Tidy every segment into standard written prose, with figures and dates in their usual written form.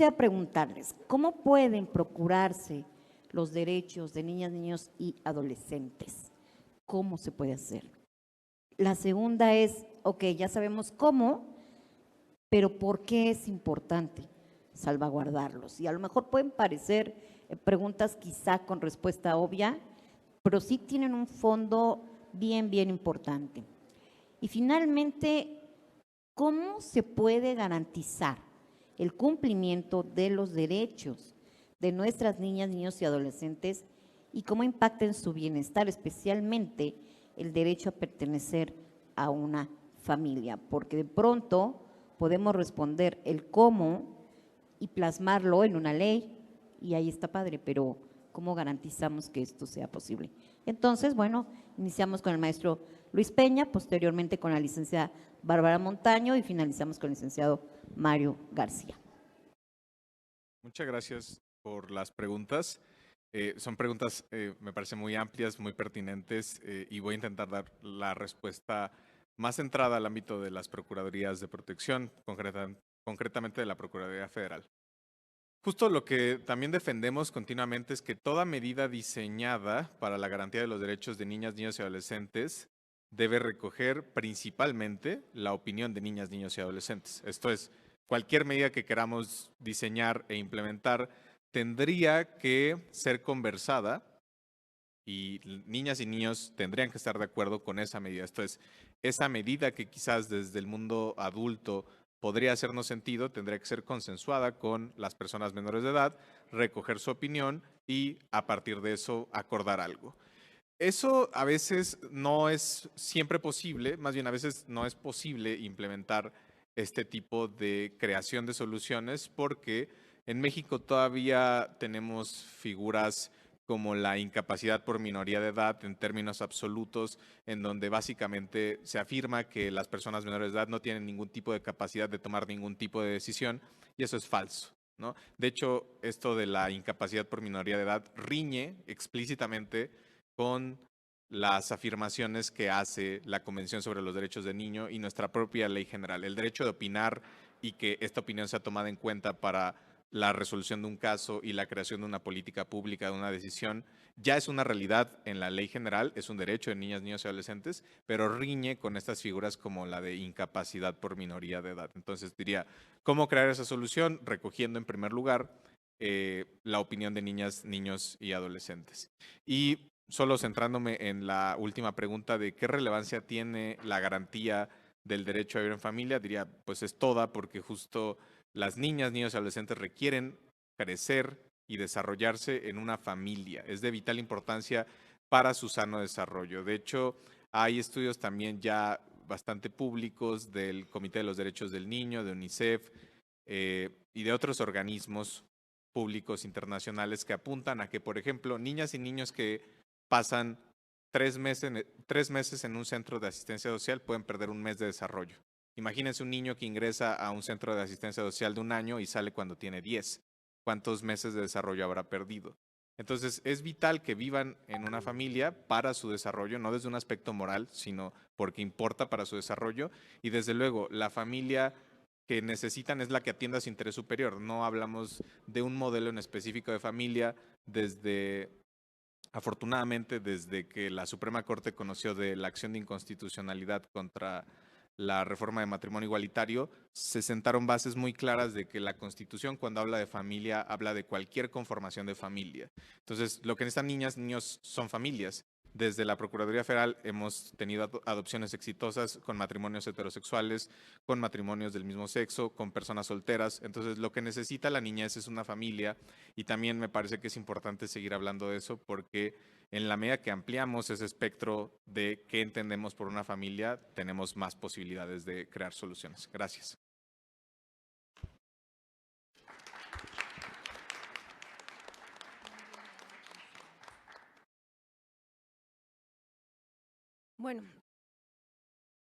quisiera preguntarles, ¿cómo pueden procurarse los derechos de niñas, niños y adolescentes? ¿Cómo se puede hacer? La segunda es, ok, ya sabemos cómo, pero ¿por qué es importante salvaguardarlos? Y a lo mejor pueden parecer preguntas quizá con respuesta obvia, pero sí tienen un fondo bien, bien importante. Y finalmente, ¿cómo se puede garantizar el cumplimiento de los derechos de nuestras niñas, niños y adolescentes y cómo impacta en su bienestar, especialmente el derecho a pertenecer a una familia? Porque de pronto podemos responder el cómo y plasmarlo en una ley y ahí está padre, pero ¿cómo garantizamos que esto sea posible? Entonces, bueno, iniciamos con el maestro Luis Peña, posteriormente con la licenciada Bárbara Montaño y finalizamos con el licenciado Mario García. Muchas gracias por las preguntas. Son preguntas, me parecen muy amplias, muy pertinentes y voy a intentar dar la respuesta más centrada al ámbito de las Procuradurías de Protección, concretamente de la Procuraduría Federal. Justo lo que también defendemos continuamente es que toda medida diseñada para la garantía de los derechos de niñas, niños y adolescentes debe recoger principalmente la opinión de niñas, niños y adolescentes. Esto es, cualquier medida que queramos diseñar e implementar tendría que ser conversada y niñas y niños tendrían que estar de acuerdo con esa medida. Esto es, esa medida que quizás desde el mundo adulto podría hacernos sentido, tendría que ser consensuada con las personas menores de edad, recoger su opinión y a partir de eso acordar algo. Eso a veces no es siempre posible, más bien a veces no es posible implementar este tipo de creación de soluciones porque en México todavía tenemos figuras como la incapacidad por minoría de edad en términos absolutos, en donde básicamente se afirma que las personas menores de edad no tienen ningún tipo de capacidad de tomar ningún tipo de decisión y eso es falso, ¿no? De hecho, esto de la incapacidad por minoría de edad riñe explícitamente con las afirmaciones que hace la Convención sobre los Derechos del Niño y nuestra propia ley general. El derecho de opinar y que esta opinión sea tomada en cuenta para la resolución de un caso y la creación de una política pública, de una decisión, ya es una realidad en la ley general, es un derecho de niñas, niños y adolescentes, pero riñe con estas figuras como la de incapacidad por minoría de edad. Entonces diría, ¿cómo crear esa solución? Recogiendo en primer lugar la opinión de niñas, niños y adolescentes. Y solo centrándome en la última pregunta de qué relevancia tiene la garantía del derecho a vivir en familia, diría, pues es toda, porque justo las niñas, niños y adolescentes requieren crecer y desarrollarse en una familia. Es de vital importancia para su sano desarrollo. De hecho, hay estudios también ya bastante públicos del Comité de los Derechos del Niño, de UNICEF y de otros organismos públicos internacionales que apuntan a que, por ejemplo, niñas y niños que pasan 3 meses en un centro de asistencia social pueden perder un mes de desarrollo. Imagínense un niño que ingresa a un centro de asistencia social de 1 año y sale cuando tiene 10. ¿Cuántos meses de desarrollo habrá perdido? Entonces, es vital que vivan en una familia para su desarrollo, no desde un aspecto moral, sino porque importa para su desarrollo. Y desde luego, la familia que necesitan es la que atienda su interés superior. No hablamos de un modelo en específico de familia afortunadamente, desde que la Suprema Corte conoció de la acción de inconstitucionalidad contra la reforma de matrimonio igualitario, se sentaron bases muy claras de que la Constitución, cuando habla de familia, habla de cualquier conformación de familia. Entonces, lo que necesitan niñas, niños son familias. Desde la Procuraduría Federal hemos tenido adopciones exitosas con matrimonios heterosexuales, con matrimonios del mismo sexo, con personas solteras. Entonces, lo que necesita la niñez es una familia y también me parece que es importante seguir hablando de eso porque en la medida que ampliamos ese espectro de qué entendemos por una familia, tenemos más posibilidades de crear soluciones. Gracias. Bueno,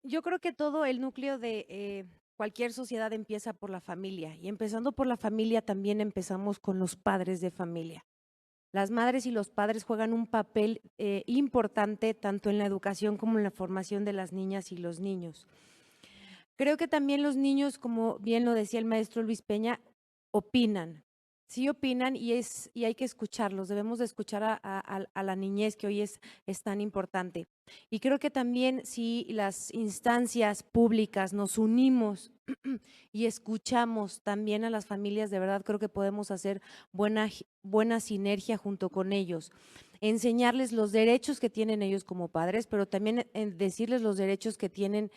yo creo que todo el núcleo de cualquier sociedad empieza por la familia y empezando por la familia también empezamos con los padres de familia. Las madres y los padres juegan un papel importante tanto en la educación como en la formación de las niñas y los niños. Creo que también los niños, como bien lo decía el maestro Luis Peña, opinan. Sí opinan y hay que escucharlos, debemos de escuchar a la niñez que hoy es tan importante. Y creo que también si las instancias públicas nos unimos y escuchamos también a las familias, de verdad creo que podemos hacer buena sinergia junto con ellos. Enseñarles los derechos que tienen ellos como padres, pero también decirles los derechos que tienen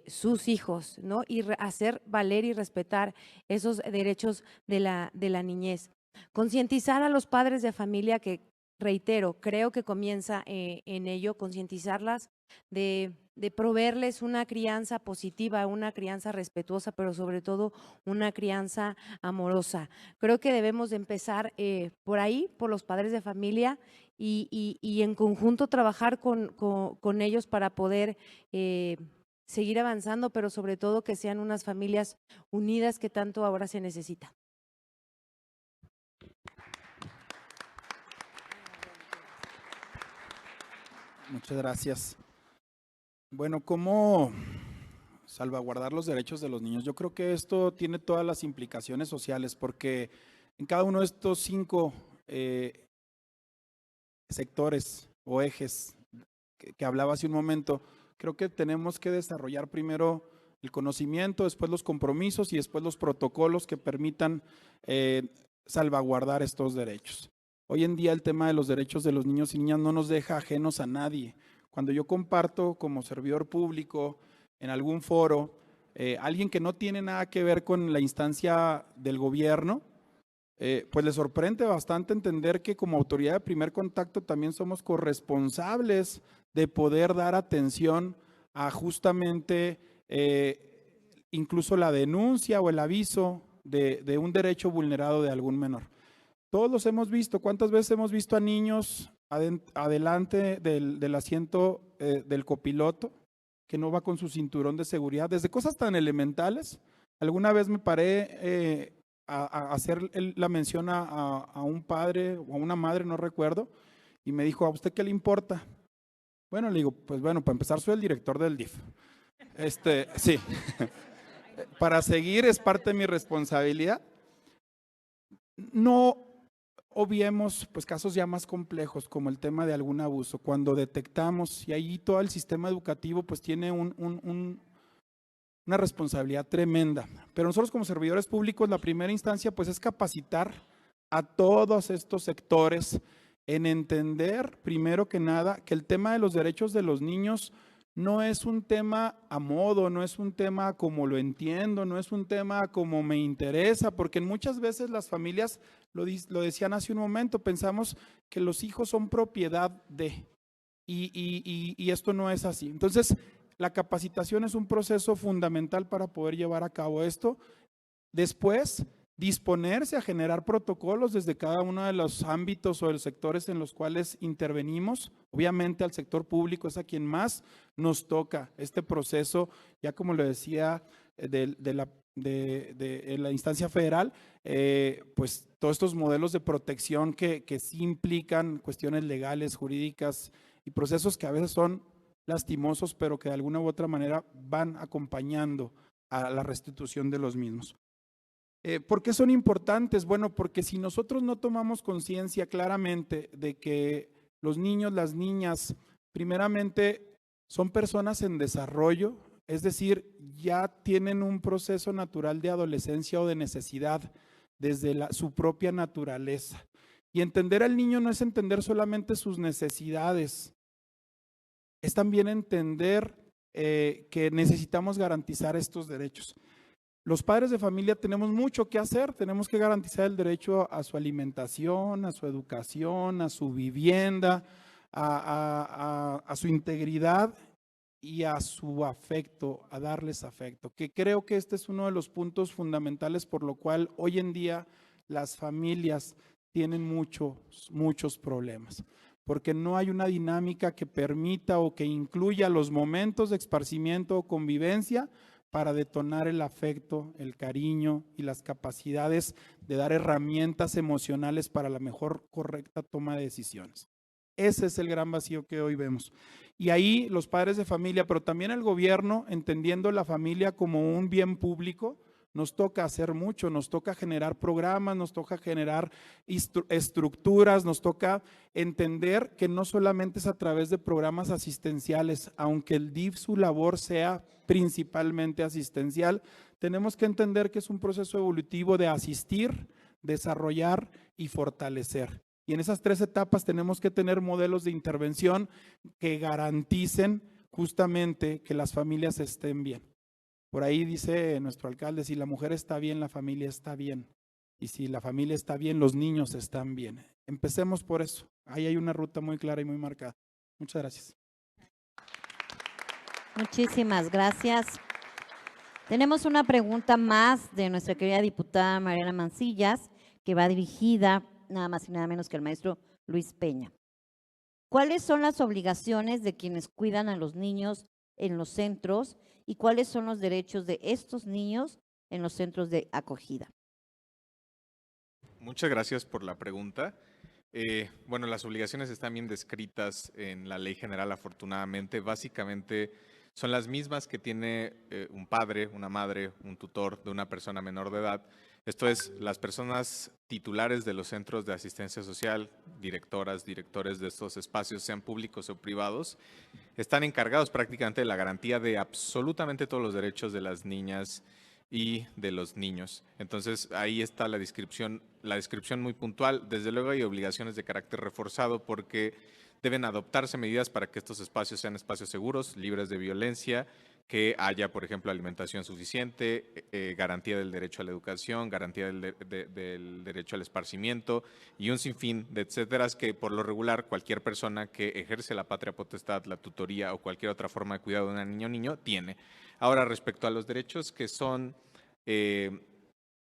sus hijos, ¿no? Y hacer valer y respetar esos derechos de la niñez. Concientizar a los padres de familia que, reitero, creo que comienza en ello, concientizarlas de proveerles una crianza positiva, una crianza respetuosa, pero sobre todo una crianza amorosa. Creo que debemos de empezar por ahí, por los padres de familia y en conjunto trabajar con ellos para poder seguir avanzando, pero sobre todo que sean unas familias unidas que tanto ahora se necesita. Muchas gracias. Bueno, ¿cómo salvaguardar los derechos de los niños? Yo creo que esto tiene todas las implicaciones sociales, porque en cada uno de estos 5 sectores o ejes que hablaba hace un momento, creo que tenemos que desarrollar primero el conocimiento, después los compromisos y después los protocolos que permitan salvaguardar estos derechos. Hoy en día el tema de los derechos de los niños y niñas no nos deja ajenos a nadie. Cuando yo comparto como servidor público en algún foro, alguien que no tiene nada que ver con la instancia del gobierno, pues le sorprende bastante entender que como autoridad de primer contacto también somos corresponsables de poder dar atención a justamente incluso la denuncia o el aviso de un derecho vulnerado de algún menor. Todos los hemos visto. ¿Cuántas veces hemos visto a niños adelante del asiento del copiloto que no va con su cinturón de seguridad? Desde cosas tan elementales. Alguna vez me paré a hacer la mención a un padre o a una madre, no recuerdo, y me dijo, ¿a usted qué le importa? Bueno, le digo, pues bueno, para empezar soy el director del DIF. Sí, para seguir es parte de mi responsabilidad. No obviemos pues casos ya más complejos como el tema de algún abuso, cuando detectamos, y ahí todo el sistema educativo pues tiene una responsabilidad tremenda, pero nosotros como servidores públicos la primera instancia pues es capacitar a todos estos sectores en entender primero que nada que el tema de los derechos de los niños no es un tema a modo, no es un tema como lo entiendo, no es un tema como me interesa, porque muchas veces las familias, lo decían hace un momento, pensamos que los hijos son propiedad de, y esto no es así. Entonces, la capacitación es un proceso fundamental para poder llevar a cabo esto. Después, disponerse a generar protocolos desde cada uno de los ámbitos o de los sectores en los cuales intervenimos. Obviamente al sector público es a quien más nos toca este proceso, ya como lo decía de la instancia federal, pues todos estos modelos de protección que sí implican cuestiones legales, jurídicas y procesos que a veces son lastimosos, pero que de alguna u otra manera van acompañando a la restitución de los mismos. ¿Por qué son importantes? Bueno, porque si nosotros no tomamos conciencia claramente de que los niños, las niñas, primeramente son personas en desarrollo, es decir, ya tienen un proceso natural de adolescencia o de necesidad desde su propia naturaleza. Y entender al niño no es entender solamente sus necesidades, es también entender que necesitamos garantizar estos derechos. Los padres de familia tenemos mucho que hacer, tenemos que garantizar el derecho a su alimentación, a su educación, a su vivienda, a su integridad y a su afecto, a darles afecto, que creo que este es uno de los puntos fundamentales por lo cual hoy en día las familias tienen muchos problemas, porque no hay una dinámica que permita o que incluya los momentos de esparcimiento o convivencia para detonar el afecto, el cariño y las capacidades de dar herramientas emocionales para la mejor correcta toma de decisiones. Ese es el gran vacío que hoy vemos. Y ahí los padres de familia, pero también el gobierno, entendiendo la familia como un bien público, nos toca hacer mucho, nos toca generar programas, nos toca generar estructuras, nos toca entender que no solamente es a través de programas asistenciales, aunque el DIF su labor sea principalmente asistencial, tenemos que entender que es un proceso evolutivo de asistir, desarrollar y fortalecer. Y en esas 3 etapas tenemos que tener modelos de intervención que garanticen justamente que las familias estén bien. Por ahí dice nuestro alcalde, si la mujer está bien, la familia está bien. Y si la familia está bien, los niños están bien. Empecemos por eso. Ahí hay una ruta muy clara y muy marcada. Muchas gracias. Muchísimas gracias. Tenemos una pregunta más de nuestra querida diputada Mariana Mancillas, que va dirigida nada más y nada menos que al maestro Luis Peña. ¿Cuáles son las obligaciones de quienes cuidan a los niños en los centros y cuáles son los derechos de estos niños en los centros de acogida? Muchas gracias por la pregunta. Bueno, las obligaciones están bien descritas en la Ley General, afortunadamente. Básicamente son las mismas que tiene un padre, una madre, un tutor de una persona menor de edad. Esto es, las personas titulares de los centros de asistencia social, directoras, directores de estos espacios, sean públicos o privados, están encargados prácticamente de la garantía de absolutamente todos los derechos de las niñas y de los niños. Entonces, ahí está la descripción muy puntual. Desde luego hay obligaciones de carácter reforzado porque deben adoptarse medidas para que estos espacios sean espacios seguros, libres de violencia, que haya, por ejemplo, alimentación suficiente, garantía del derecho a la educación, garantía del derecho al esparcimiento y un sinfín de etcéteras que por lo regular cualquier persona que ejerce la patria potestad, la tutoría o cualquier otra forma de cuidado de una niña o niño tiene. Ahora, respecto a los derechos que son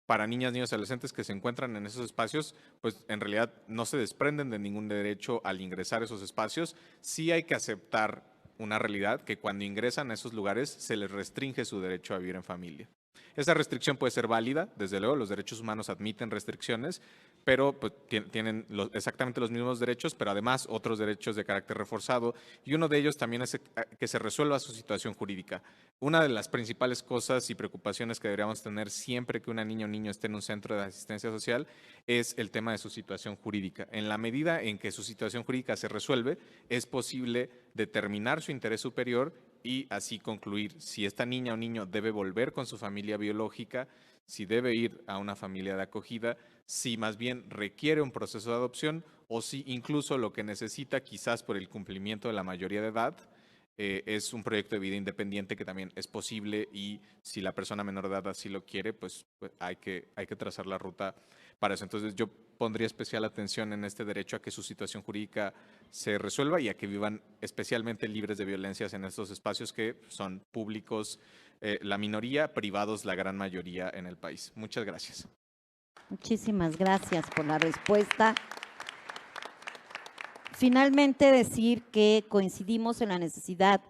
para niñas, niños y adolescentes que se encuentran en esos espacios, pues en realidad no se desprenden de ningún derecho al ingresar a esos espacios. Sí hay que aceptar una realidad que cuando ingresan a esos lugares se les restringe su derecho a vivir en familia. Esa restricción puede ser válida, desde luego los derechos humanos admiten restricciones, pero pues, tienen exactamente los mismos derechos, pero además otros derechos de carácter reforzado, y uno de ellos también es que se resuelva su situación jurídica. Una de las principales cosas y preocupaciones que deberíamos tener siempre que una niña o niño esté en un centro de asistencia social es el tema de su situación jurídica. En la medida en que su situación jurídica se resuelve, es posible determinar su interés superior y así concluir si esta niña o niño debe volver con su familia biológica, si debe ir a una familia de acogida, si más bien requiere un proceso de adopción o si incluso lo que necesita, quizás por el cumplimiento de la mayoría de edad, es un proyecto de vida independiente que también es posible y si la persona menor de edad así lo quiere, pues hay que trazar la ruta para eso. Entonces yo pondría especial atención en este derecho a que su situación jurídica se resuelva y a que vivan especialmente libres de violencias en estos espacios que son públicos la minoría, privados la gran mayoría en el país. Muchas gracias. Muchísimas gracias por la respuesta. Finalmente, decir que coincidimos en la necesidad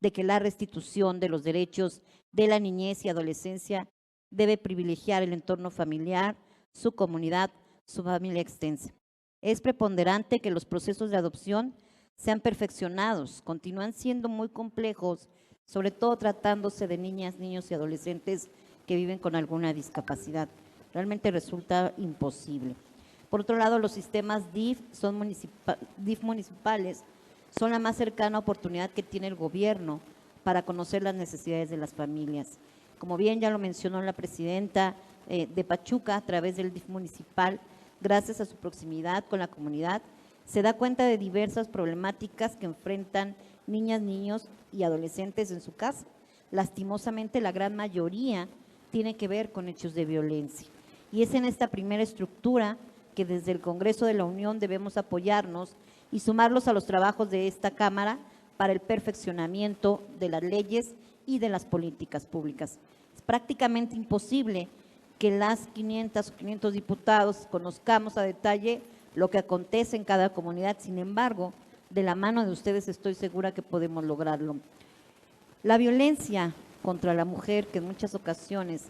de que la restitución de los derechos de la niñez y adolescencia debe privilegiar el entorno familiar, su comunidad, su familia extensa. Es preponderante que los procesos de adopción sean perfeccionados, continúan siendo muy complejos, sobre todo tratándose de niñas, niños y adolescentes que viven con alguna discapacidad. Realmente resulta imposible. Por otro lado, los sistemas DIF municipales son la más cercana oportunidad que tiene el gobierno para conocer las necesidades de las familias. Como bien ya lo mencionó la presidenta de Pachuca, a través del DIF municipal, gracias a su proximidad con la comunidad, se da cuenta de diversas problemáticas que enfrentan niñas, niños y adolescentes en su casa. Lastimosamente, la gran mayoría tiene que ver con hechos de violencia. Y es en esta primera estructura que desde el Congreso de la Unión debemos apoyarnos y sumarlos a los trabajos de esta Cámara para el perfeccionamiento de las leyes y de las políticas públicas. Es prácticamente imposible que las 500 o 500 diputados conozcamos a detalle lo que acontece en cada comunidad. Sin embargo, de la mano de ustedes estoy segura que podemos lograrlo. La violencia contra la mujer, que en muchas ocasiones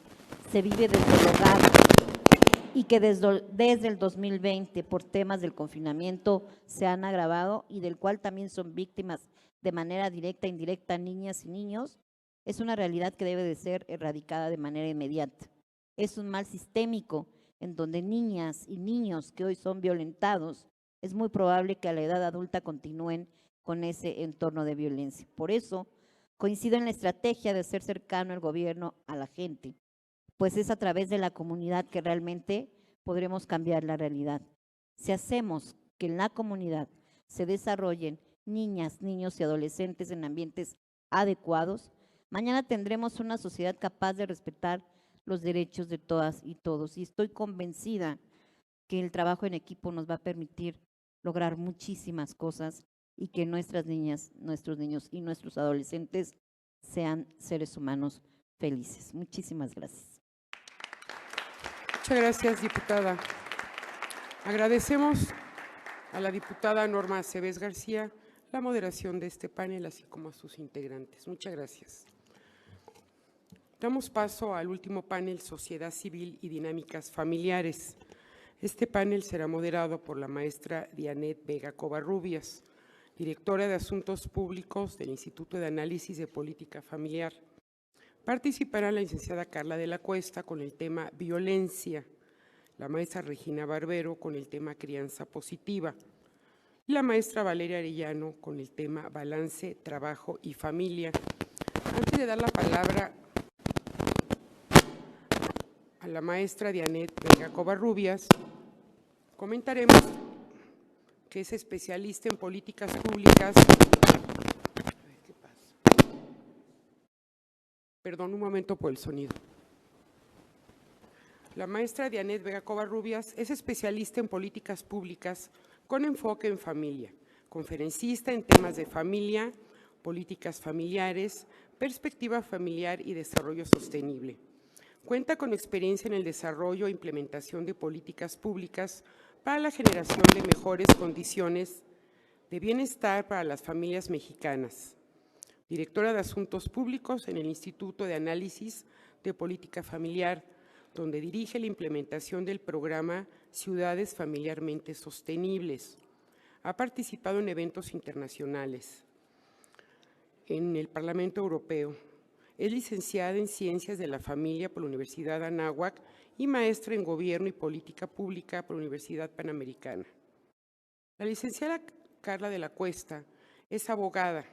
se vive desde el hogar y que desde el 2020 por temas del confinamiento se han agravado y del cual también son víctimas de manera directa e indirecta niñas y niños, es una realidad que debe de ser erradicada de manera inmediata. es un mal sistémico en donde niñas y niños que hoy son violentados, es muy probable que a la edad adulta continúen con ese entorno de violencia. Por eso, coincido en la estrategia de ser cercano el gobierno a la gente, pues es a través de la comunidad que realmente podremos cambiar la realidad. Si hacemos que en la comunidad se desarrollen niñas, niños y adolescentes en ambientes adecuados, mañana tendremos una sociedad capaz de respetar los derechos de todas y todos. Y estoy convencida que el trabajo en equipo nos va a permitir lograr muchísimas cosas y que nuestras niñas, nuestros niños y nuestros adolescentes sean seres humanos felices. Muchísimas gracias. Muchas gracias, diputada. Agradecemos a la diputada Norma Aceves García la moderación de este panel, así como a sus integrantes. Muchas gracias. Damos paso al último panel, Sociedad Civil y Dinámicas Familiares. Este panel será moderado por la maestra Dianet Vega Covarrubias, directora de Asuntos Públicos del Instituto de Análisis de Política Familiar. Participará la licenciada Carla de la Cuesta con el tema Violencia, la maestra Regina Barbero con el tema Crianza Positiva y la maestra Valeria Arellano con el tema Balance, Trabajo y Familia. Antes de dar la palabra a la maestra Dianet Vega Covarrubias, comentaremos que es especialista en políticas públicas. ¿Qué pasa? Perdón, un momento por el sonido. La maestra Dianet Vega Covarrubias es especialista en políticas públicas con enfoque en familia, conferencista en temas de familia, políticas familiares, perspectiva familiar y desarrollo sostenible. Cuenta con experiencia en el desarrollo e implementación de políticas públicas para la generación de mejores condiciones de bienestar para las familias mexicanas. Directora de Asuntos Públicos en el Instituto de Análisis de Política Familiar, donde dirige la implementación del programa Ciudades Familiarmente Sostenibles. Ha participado en eventos internacionales, en el Parlamento Europeo. Es licenciada en Ciencias de la Familia por la Universidad Anáhuac y maestra en Gobierno y Política Pública por la Universidad Panamericana. La licenciada Carla de la Cuesta es abogada,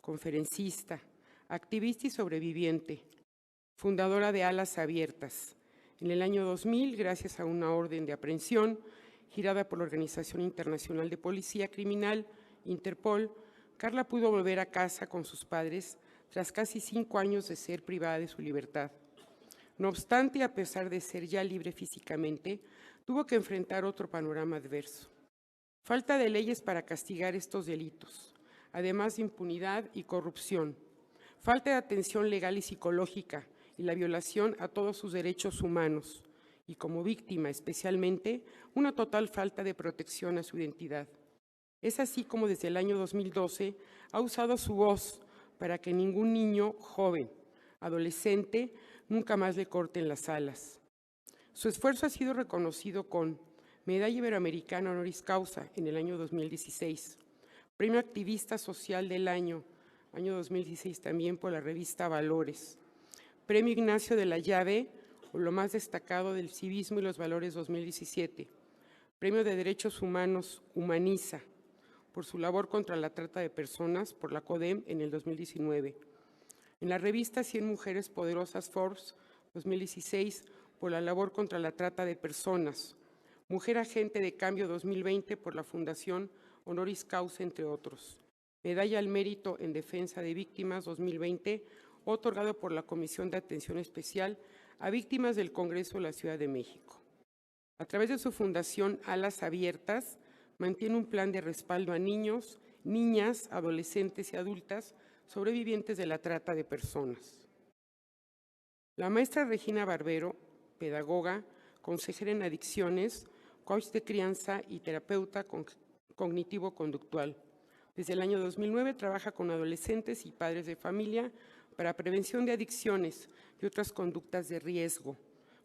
conferencista, activista y sobreviviente, fundadora de Alas Abiertas. En el año 2000, gracias a una orden de aprehensión girada por la Organización Internacional de Policía Criminal, Interpol, Carla pudo volver a casa con sus padres tras casi 5 años de ser privada de su libertad. No obstante, a pesar de ser ya libre físicamente, tuvo que enfrentar otro panorama adverso. Falta de leyes para castigar estos delitos, además de impunidad y corrupción. Falta de atención legal y psicológica y la violación a todos sus derechos humanos. Y como víctima, especialmente, una total falta de protección a su identidad. Es así como desde el año 2012 ha usado su voz para que ningún niño, joven, adolescente, nunca más le corten las alas. Su esfuerzo ha sido reconocido con Medalla Iberoamericana Honoris Causa en el año 2016, Premio Activista Social del año 2016 también por la revista Valores, Premio Ignacio de la Llave, por lo más destacado del civismo y los valores 2017, Premio de Derechos Humanos Humaniza, por su labor contra la trata de personas por la CODEM en el 2019. En la revista 100 Mujeres Poderosas Forbes 2016 por la labor contra la trata de personas. Mujer Agente de Cambio 2020 por la Fundación Honoris Causa, entre otros. Medalla al Mérito en Defensa de Víctimas 2020, otorgado por la Comisión de Atención Especial a Víctimas del Congreso de la Ciudad de México. A través de su fundación Alas Abiertas, mantiene un plan de respaldo a niños, niñas, adolescentes y adultas sobrevivientes de la trata de personas. La maestra Regina Barbero, pedagoga, consejera en adicciones, coach de crianza y terapeuta cognitivo-conductual. Desde el año 2009 trabaja con adolescentes y padres de familia para prevención de adicciones y otras conductas de riesgo.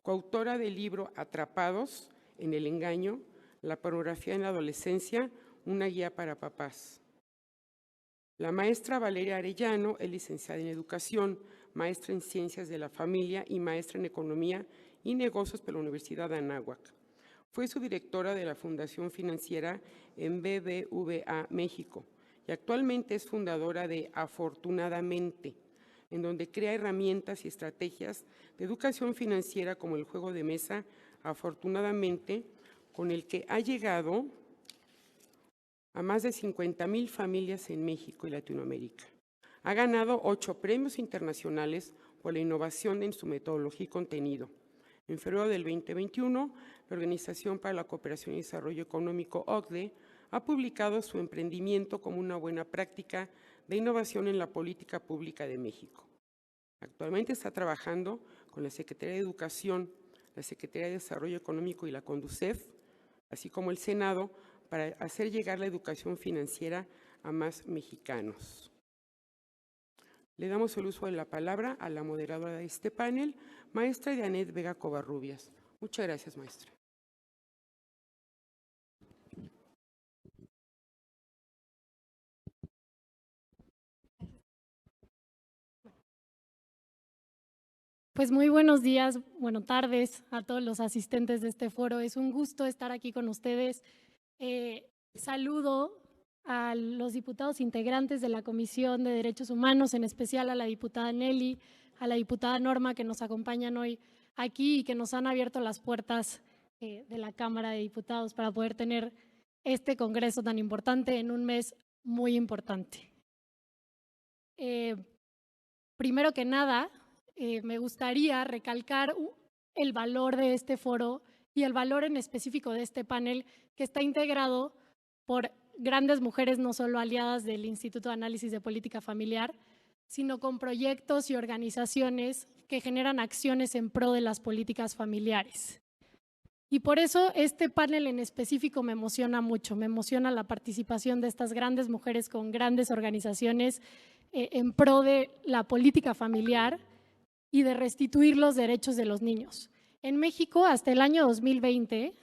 Coautora del libro Atrapados en el engaño, la pornografía en la adolescencia, una guía para papás. La maestra Valeria Arellano es licenciada en Educación, maestra en Ciencias de la Familia y maestra en Economía y Negocios por la Universidad de Anáhuac. Fue subdirectora de la Fundación Financiera en BBVA México y actualmente es fundadora de Afortunadamente, en donde crea herramientas y estrategias de educación financiera como el juego de mesa Afortunadamente, con el que ha llegado a más de 50,000 familias en México y Latinoamérica. Ha ganado 8 premios internacionales por la innovación en su metodología y contenido. En febrero del 2021, la Organización para la Cooperación y Desarrollo Económico, OCDE, ha publicado su emprendimiento como una buena práctica de innovación en la política pública de México. Actualmente está trabajando con la Secretaría de Educación, la Secretaría de Desarrollo Económico y la CONDUCEF, así como el Senado, para hacer llegar la educación financiera a más mexicanos. Le damos el uso de la palabra a la moderadora de este panel, maestra Janet Vega Covarrubias. Muchas gracias, maestra. Pues muy buenos días, buenas tardes a todos los asistentes de este foro. Es un gusto estar aquí con ustedes. Saludo a los diputados integrantes de la Comisión de Derechos Humanos, en especial a la diputada Nelly, a la diputada Norma, que nos acompañan hoy aquí y que nos han abierto las puertas de la Cámara de Diputados para poder tener este congreso tan importante en un mes muy importante. Primero que nada, me gustaría recalcar el valor de este foro y el valor en específico de este panel, que está integrado por grandes mujeres, no solo aliadas del Instituto de Análisis de Política Familiar, sino con proyectos y organizaciones que generan acciones en pro de las políticas familiares. Y por eso este panel en específico me emociona mucho, me emociona la participación de estas grandes mujeres con grandes organizaciones en pro de la política familiar y de restituir los derechos de los niños. En México, hasta el año 2020,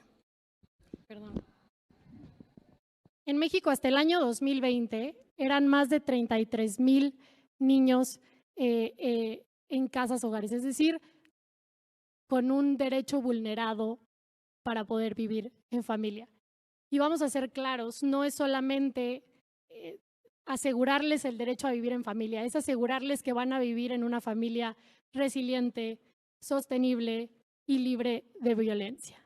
eran más de 33,000 niños en casas hogares, es decir, con un derecho vulnerado para poder vivir en familia. Y vamos a ser claros, no es solamente asegurarles el derecho a vivir en familia, es asegurarles que van a vivir en una familia resiliente, sostenible y libre de violencia.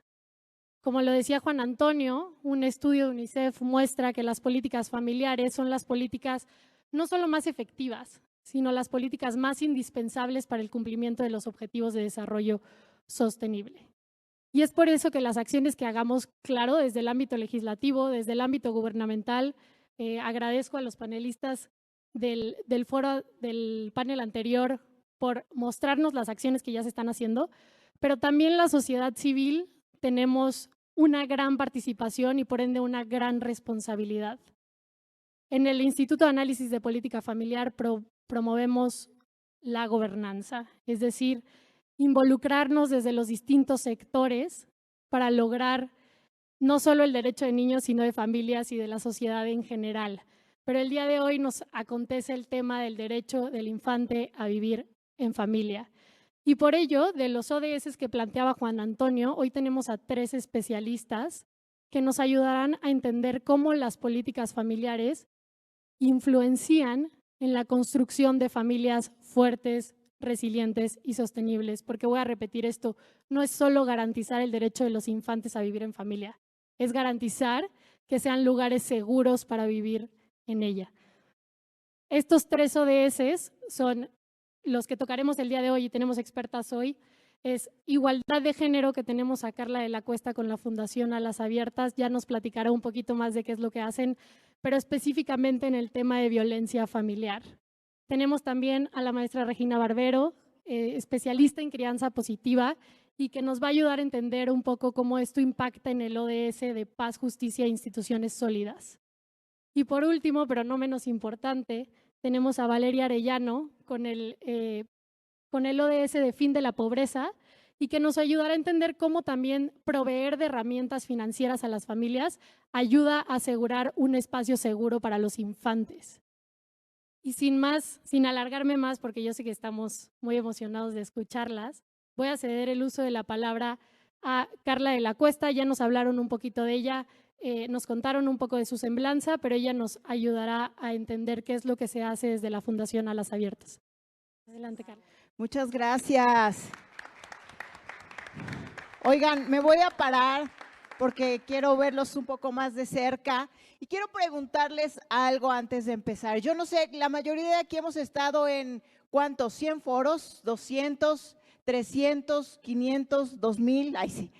Como lo decía Juan Antonio, un estudio de UNICEF muestra que las políticas familiares son las políticas no solo más efectivas, sino las políticas más indispensables para el cumplimiento de los objetivos de desarrollo sostenible. Y es por eso que las acciones que hagamos, claro, desde el ámbito legislativo, desde el ámbito gubernamental, agradezco a los panelistas del foro, del panel anterior, por mostrarnos las acciones que ya se están haciendo, pero también la sociedad civil tenemos una gran participación y por ende una gran responsabilidad. En el Instituto de Análisis de Política Familiar promovemos la gobernanza, es decir, involucrarnos desde los distintos sectores para lograr no solo el derecho de niños, sino de familias y de la sociedad en general. Pero el día de hoy nos acontece el tema del derecho del infante a vivir en familia. Y por ello, de los ODS que planteaba Juan Antonio, hoy tenemos a 3 especialistas que nos ayudarán a entender cómo las políticas familiares influencian en la construcción de familias fuertes, resilientes y sostenibles. Porque voy a repetir esto, no es solo garantizar el derecho de los infantes a vivir en familia, es garantizar que sean lugares seguros para vivir en ella. Estos 3 ODS son los que tocaremos el día de hoy y tenemos expertas hoy. Es igualdad de género, que tenemos a Carla de la Cuesta con la Fundación Alas Abiertas, ya nos platicará un poquito más de qué es lo que hacen, pero específicamente en el tema de violencia familiar. Tenemos también a la maestra Regina Barbero, especialista en crianza positiva, y que nos va a ayudar a entender un poco cómo esto impacta en el ODS de paz, justicia e instituciones sólidas. Y por último, pero no menos importante, tenemos a Valeria Arellano con el ODS de fin de la pobreza, y que nos ayudará a entender cómo también proveer de herramientas financieras a las familias ayuda a asegurar un espacio seguro para los infantes. Y sin alargarme más, porque yo sé que estamos muy emocionados de escucharlas, voy a ceder el uso de la palabra a Carla de la Cuesta. Ya nos hablaron un poquito de ella, nos contaron un poco de su semblanza, pero ella nos ayudará a entender qué es lo que se hace desde la Fundación Alas Abiertas. Adelante, Carla. Muchas gracias. Oigan, me voy a parar porque quiero verlos un poco más de cerca y quiero preguntarles algo antes de empezar. Yo no sé, la mayoría de aquí hemos estado en, ¿cuántos? ¿100 foros? ¿200? ¿300? ¿500? ¿2000? Ay, sí.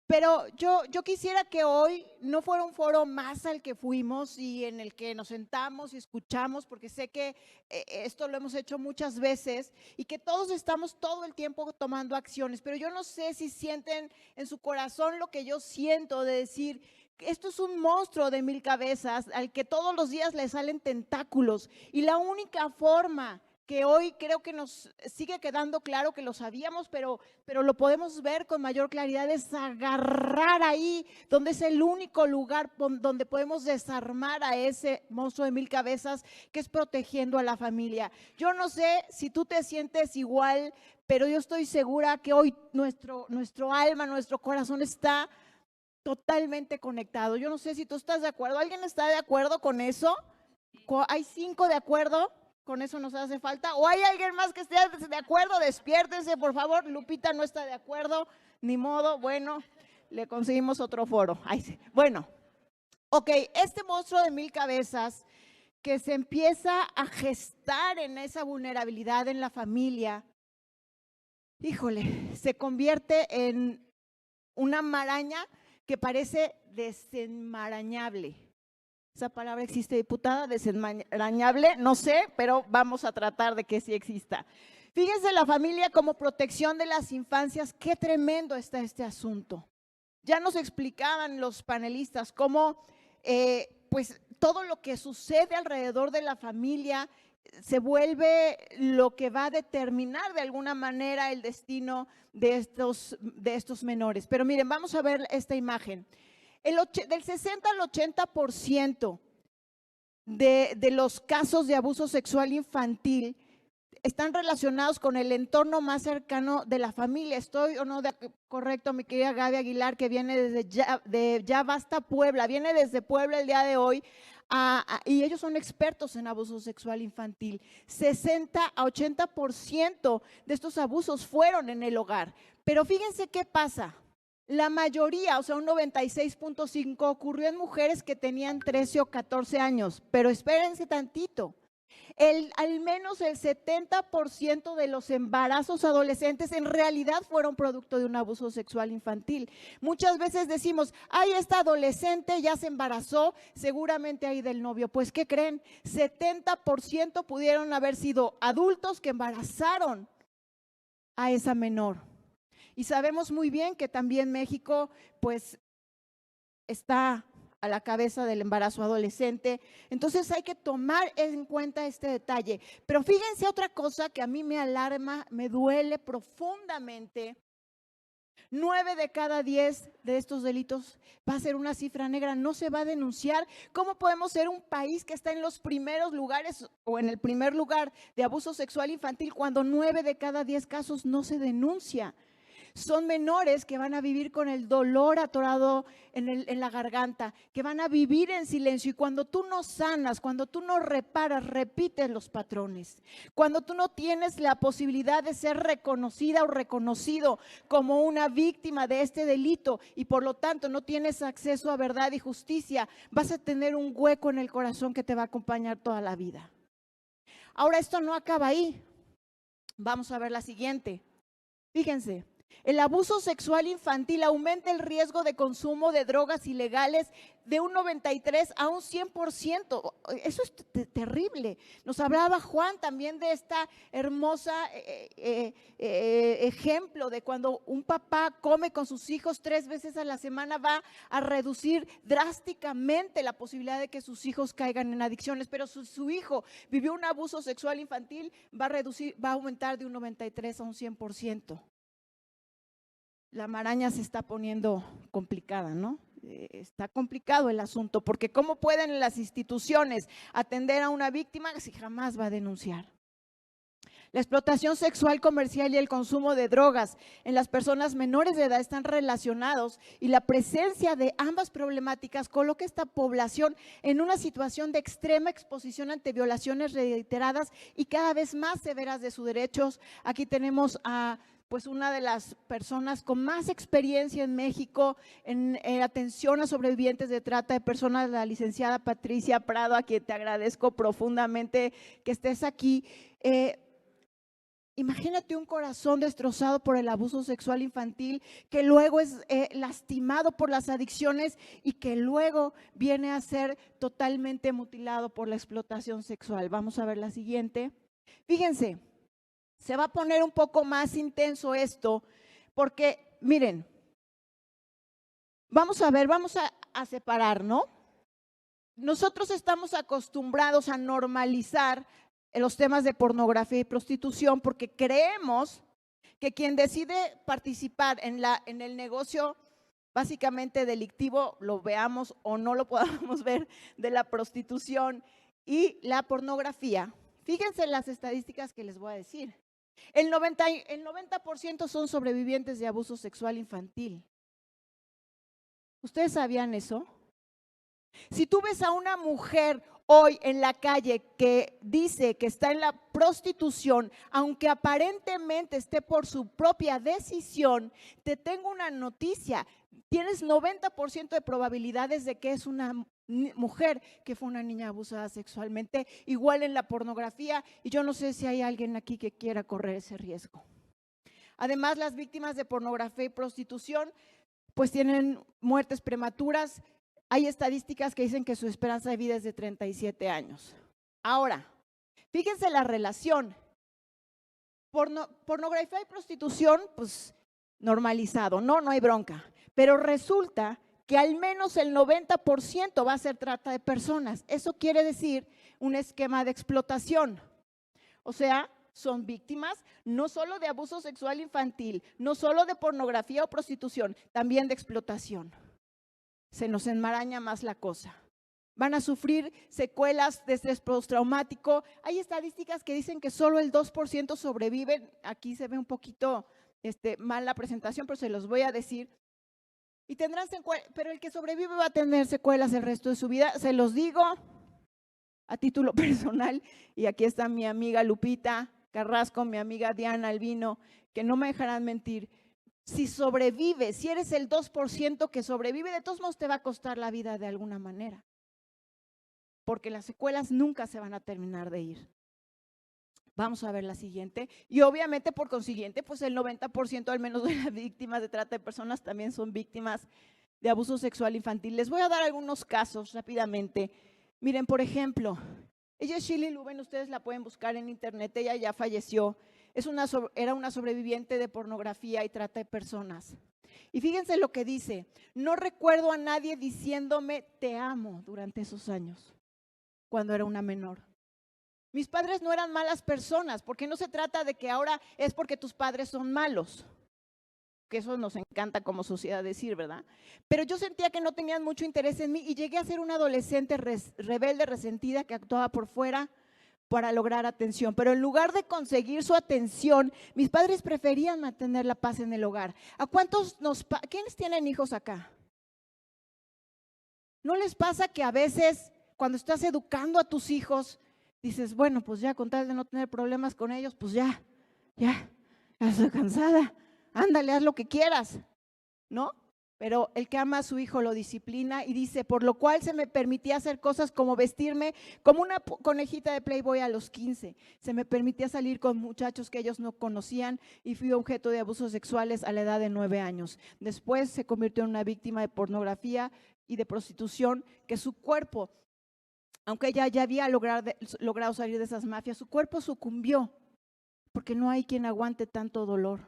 Pero yo quisiera que hoy no fuera un foro más al que fuimos y en el que nos sentamos y escuchamos, porque sé que esto lo hemos hecho muchas veces y que todos estamos todo el tiempo tomando acciones, pero yo no sé si sienten en su corazón lo que yo siento de decir, esto es un monstruo de 1000 cabezas al que todos los días le salen tentáculos y la única forma que hoy creo que nos sigue quedando claro que lo sabíamos, pero lo podemos ver con mayor claridad, es agarrar ahí, donde es el único lugar donde podemos desarmar a ese monstruo de 1000 cabezas, que es protegiendo a la familia. Yo no sé si tú te sientes igual, pero yo estoy segura que hoy nuestro alma, nuestro corazón está totalmente conectado. Yo no sé si tú estás de acuerdo. ¿Alguien está de acuerdo con eso? ¿Hay 5 de acuerdo? ¿Con eso nos hace falta? ¿O hay alguien más que esté de acuerdo? Despiértense, por favor. Lupita no está de acuerdo, ni modo. Bueno, le conseguimos otro foro. Ay, sí. Bueno, ok, este monstruo de 1000 cabezas que se empieza a gestar en esa vulnerabilidad en la familia, híjole, se convierte en una maraña que parece desenmarañable. ¿Esa palabra existe, diputada? Desenmarañable, no sé, pero vamos a tratar de que sí exista. Fíjense, la familia como protección de las infancias, qué tremendo está este asunto. Ya nos explicaban los panelistas cómo pues todo lo que sucede alrededor de la familia se vuelve lo que va a determinar de alguna manera el destino de estos menores. Pero miren, vamos a ver esta imagen. Del 60 al 80% de los casos de abuso sexual infantil están relacionados con el entorno más cercano de la familia. ¿Estoy o no correcto, mi querida Gaby Aguilar, que viene desde Ya Basta Puebla? Viene desde Puebla el día de hoy y ellos son expertos en abuso sexual infantil. 60 a 80% de estos abusos fueron en el hogar. Pero fíjense qué pasa. La mayoría, o sea, un 96.5%, ocurrió en mujeres que tenían 13 o 14 años. Pero espérense tantito. Al menos el 70% de los embarazos adolescentes en realidad fueron producto de un abuso sexual infantil. Muchas veces decimos, ay, esta adolescente ya se embarazó, seguramente ahí del novio. Pues, ¿qué creen? 70% pudieron haber sido adultos que embarazaron a esa menor. Y sabemos muy bien que también México, pues, está a la cabeza del embarazo adolescente. Entonces hay que tomar en cuenta este detalle. Pero fíjense otra cosa que a mí me alarma, me duele profundamente. 9 de cada 10 de estos delitos va a ser una cifra negra, no se va a denunciar. ¿Cómo podemos ser un país que está en los primeros lugares o en el primer lugar de abuso sexual infantil cuando 9 de cada 10 casos no se denuncia? Son menores que van a vivir con el dolor atorado en la garganta, que van a vivir en silencio, y cuando tú no sanas, cuando tú no reparas, repites los patrones. Cuando tú no tienes la posibilidad de ser reconocida o reconocido como una víctima de este delito y por lo tanto no tienes acceso a verdad y justicia, vas a tener un hueco en el corazón que te va a acompañar toda la vida. Ahora, esto no acaba ahí. Vamos a ver la siguiente. Fíjense. El abuso sexual infantil aumenta el riesgo de consumo de drogas ilegales de un 93 a un 100%. Eso es terrible. Nos hablaba Juan también de esta hermosa ejemplo de cuando un papá come con sus hijos 3 veces a la semana, va a reducir drásticamente la posibilidad de que sus hijos caigan en adicciones. Pero si su hijo vivió un abuso sexual infantil, va a aumentar de un 93 a un 100%. La maraña se está poniendo complicada, ¿no? Está complicado el asunto, porque ¿cómo pueden las instituciones atender a una víctima si jamás va a denunciar? La explotación sexual comercial y el consumo de drogas en las personas menores de edad están relacionados y la presencia de ambas problemáticas coloca a esta población en una situación de extrema exposición ante violaciones reiteradas y cada vez más severas de sus derechos. Aquí tenemos a pues una de las personas con más experiencia en México en atención a sobrevivientes de trata de personas, la licenciada Patricia Prado, a quien te agradezco profundamente que estés aquí. Imagínate un corazón destrozado por el abuso sexual infantil, que luego es lastimado por las adicciones y que luego viene a ser totalmente mutilado por la explotación sexual. Vamos a ver la siguiente. Fíjense, se va a poner un poco más intenso esto, porque miren, vamos a ver, vamos a separar, ¿no? Nosotros estamos acostumbrados a normalizar los temas de pornografía y prostitución porque creemos que quien decide participar en el negocio básicamente delictivo, lo veamos o no lo podamos ver, de la prostitución y la pornografía. Fíjense las estadísticas que les voy a decir. El 90% son sobrevivientes de abuso sexual infantil. ¿Ustedes sabían eso? Si tú ves a una mujer hoy en la calle que dice que está en la prostitución, aunque aparentemente esté por su propia decisión, te tengo una noticia, tienes 90% de probabilidades de que es una mujer que fue una niña abusada sexualmente, igual en la pornografía, y yo no sé si hay alguien aquí que quiera correr ese riesgo. Además, las víctimas de pornografía y prostitución pues tienen muertes prematuras. Hay estadísticas que dicen que su esperanza de vida es de 37 años. Ahora, fíjense la relación. Pornografía y prostitución, pues normalizado, no hay bronca. Pero resulta que al menos el 90% va a ser trata de personas. Eso quiere decir un esquema de explotación. O sea, son víctimas no solo de abuso sexual infantil, no solo de pornografía o prostitución, también de explotación. Se nos enmaraña más la cosa. Van a sufrir secuelas de estrés postraumático. Hay estadísticas que dicen que solo el 2% sobreviven. Aquí se ve un poquito mal la presentación, pero se los voy a decir. Y tendrán secuelas, pero el que sobrevive va a tener secuelas el resto de su vida. Se los digo a título personal, y aquí está mi amiga Lupita Carrasco, mi amiga Diana Albino, que no me dejarán mentir. Si sobrevives, si eres el 2% que sobrevive, de todos modos te va a costar la vida de alguna manera, porque las secuelas nunca se van a terminar de ir. Vamos a ver la siguiente. Y obviamente, por consiguiente, pues el 90% al menos de las víctimas de trata de personas también son víctimas de abuso sexual infantil. Les voy a dar algunos casos rápidamente. Miren, por ejemplo, ella es Shirley Luben, ustedes la pueden buscar en internet, ella ya falleció. Era una sobreviviente de pornografía y trata de personas. Y fíjense lo que dice: no recuerdo a nadie diciéndome te amo durante esos años, cuando era una menor. Mis padres no eran malas personas, porque no se trata de que ahora es porque tus padres son malos, que eso nos encanta como sociedad decir, ¿verdad? Pero yo sentía que no tenían mucho interés en mí y llegué a ser una adolescente rebelde, resentida, que actuaba por fuera para lograr atención, pero en lugar de conseguir su atención, mis padres preferían mantener la paz en el hogar. ¿A cuántos quiénes tienen hijos acá? ¿No les pasa que a veces cuando estás educando a tus hijos, dices, bueno, pues ya con tal de no tener problemas con ellos, pues ya estoy cansada, ándale, haz lo que quieras, ¿no? Pero el que ama a su hijo lo disciplina y dice, por lo cual se me permitía hacer cosas como vestirme como una conejita de Playboy a los 15. Se me permitía salir con muchachos que ellos no conocían y fui objeto de abusos sexuales a la edad de 9 años. Después se convirtió en una víctima de pornografía y de prostitución, que su cuerpo, aunque ella ya había logrado salir de esas mafias, su cuerpo sucumbió, porque no hay quien aguante tanto dolor.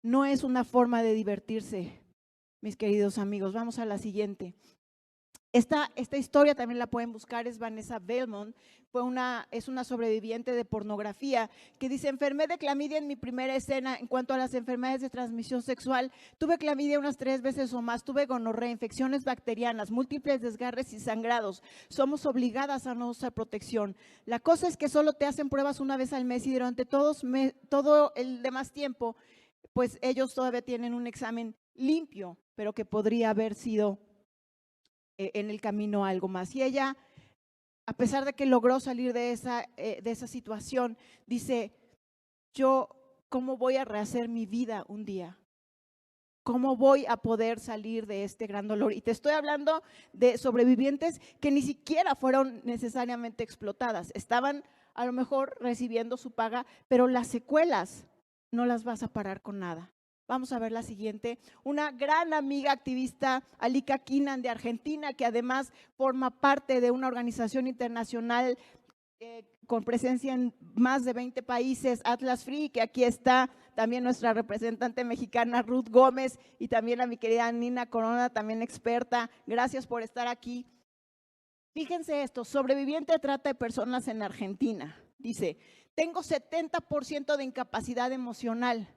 No es una forma de divertirse, mis queridos amigos. Vamos a la siguiente. Esta historia también la pueden buscar, es Vanessa Belmont, es una sobreviviente de pornografía que dice: enfermé de clamidia en mi primera escena. En cuanto a las enfermedades de transmisión sexual, tuve clamidia unas 3 veces o más, tuve gonorrea, infecciones bacterianas, múltiples desgarres y sangrados. Somos obligadas a no usar protección. La cosa es que solo te hacen pruebas una vez al mes y durante todo el demás tiempo, pues ellos todavía tienen un examen limpio, pero que podría haber sido en el camino algo más. Y ella, a pesar de que logró salir de esa situación, dice: yo, ¿cómo voy a rehacer mi vida un día? ¿Cómo voy a poder salir de este gran dolor? Y te estoy hablando de sobrevivientes que ni siquiera fueron necesariamente explotadas, estaban a lo mejor recibiendo su paga, pero las secuelas no las vas a parar con nada. Vamos a ver la siguiente. Una gran amiga activista, Alika Kinan, de Argentina, que además forma parte de una organización internacional con presencia en más de 20 países, Atlas Free, que aquí está también nuestra representante mexicana Ruth Gómez, y también a mi querida Nina Corona, también experta. Gracias por estar aquí. Fíjense esto: sobreviviente de trata de personas en Argentina. Dice: tengo 70% de incapacidad emocional.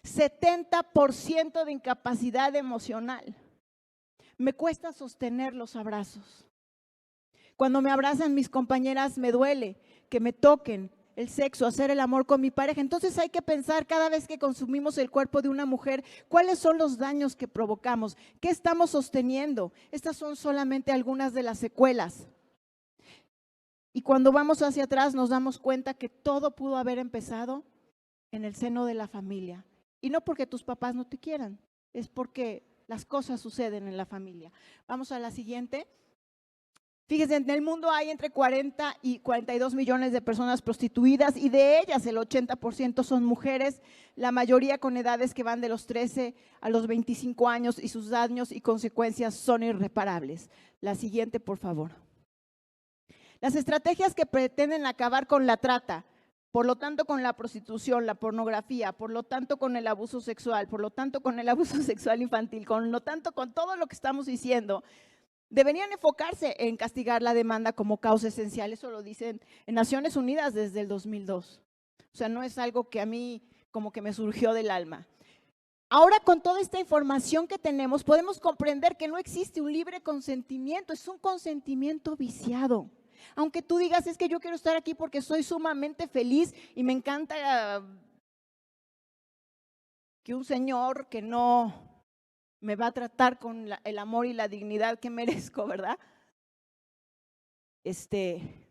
70% de incapacidad emocional. Me cuesta sostener los abrazos. Cuando me abrazan mis compañeras me duele que me toquen, el sexo, hacer el amor con mi pareja. Entonces hay que pensar cada vez que consumimos el cuerpo de una mujer, cuáles son los daños que provocamos, qué estamos sosteniendo. Estas son solamente algunas de las secuelas. Y cuando vamos hacia atrás nos damos cuenta que todo pudo haber empezado en el seno de la familia. Y no porque tus papás no te quieran, es porque las cosas suceden en la familia. Vamos a la siguiente. Fíjense, en el mundo hay entre 40 y 42 millones de personas prostituidas, y de ellas el 80% son mujeres, la mayoría con edades que van de los 13 a los 25 años, y sus daños y consecuencias son irreparables. La siguiente, por favor. Las estrategias que pretenden acabar con la trata, por lo tanto con la prostitución, la pornografía, por lo tanto con el abuso sexual, por lo tanto con el abuso sexual infantil, con lo tanto con todo lo que estamos diciendo, deberían enfocarse en castigar la demanda como causa esencial. Eso lo dicen en Naciones Unidas desde el 2002. O sea, no es algo que a mí como que me surgió del alma. Ahora, con toda esta información que tenemos, podemos comprender que no existe un libre consentimiento, es un consentimiento viciado. Aunque tú digas: es que yo quiero estar aquí porque soy sumamente feliz y me encanta que un señor que no me va a tratar con el amor y la dignidad que merezco, ¿verdad?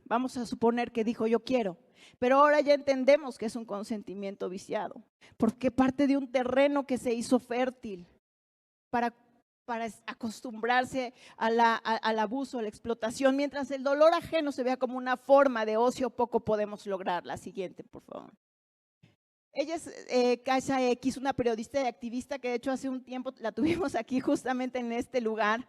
Vamos a suponer que dijo: yo quiero. Pero ahora ya entendemos que es un consentimiento viciado, porque parte de un terreno que se hizo fértil para acostumbrarse al abuso, a la explotación. Mientras el dolor ajeno se vea como una forma de ocio, poco podemos lograr. La siguiente, por favor. Ella es Kasia X, una periodista y activista que de hecho hace un tiempo la tuvimos aquí justamente en este lugar.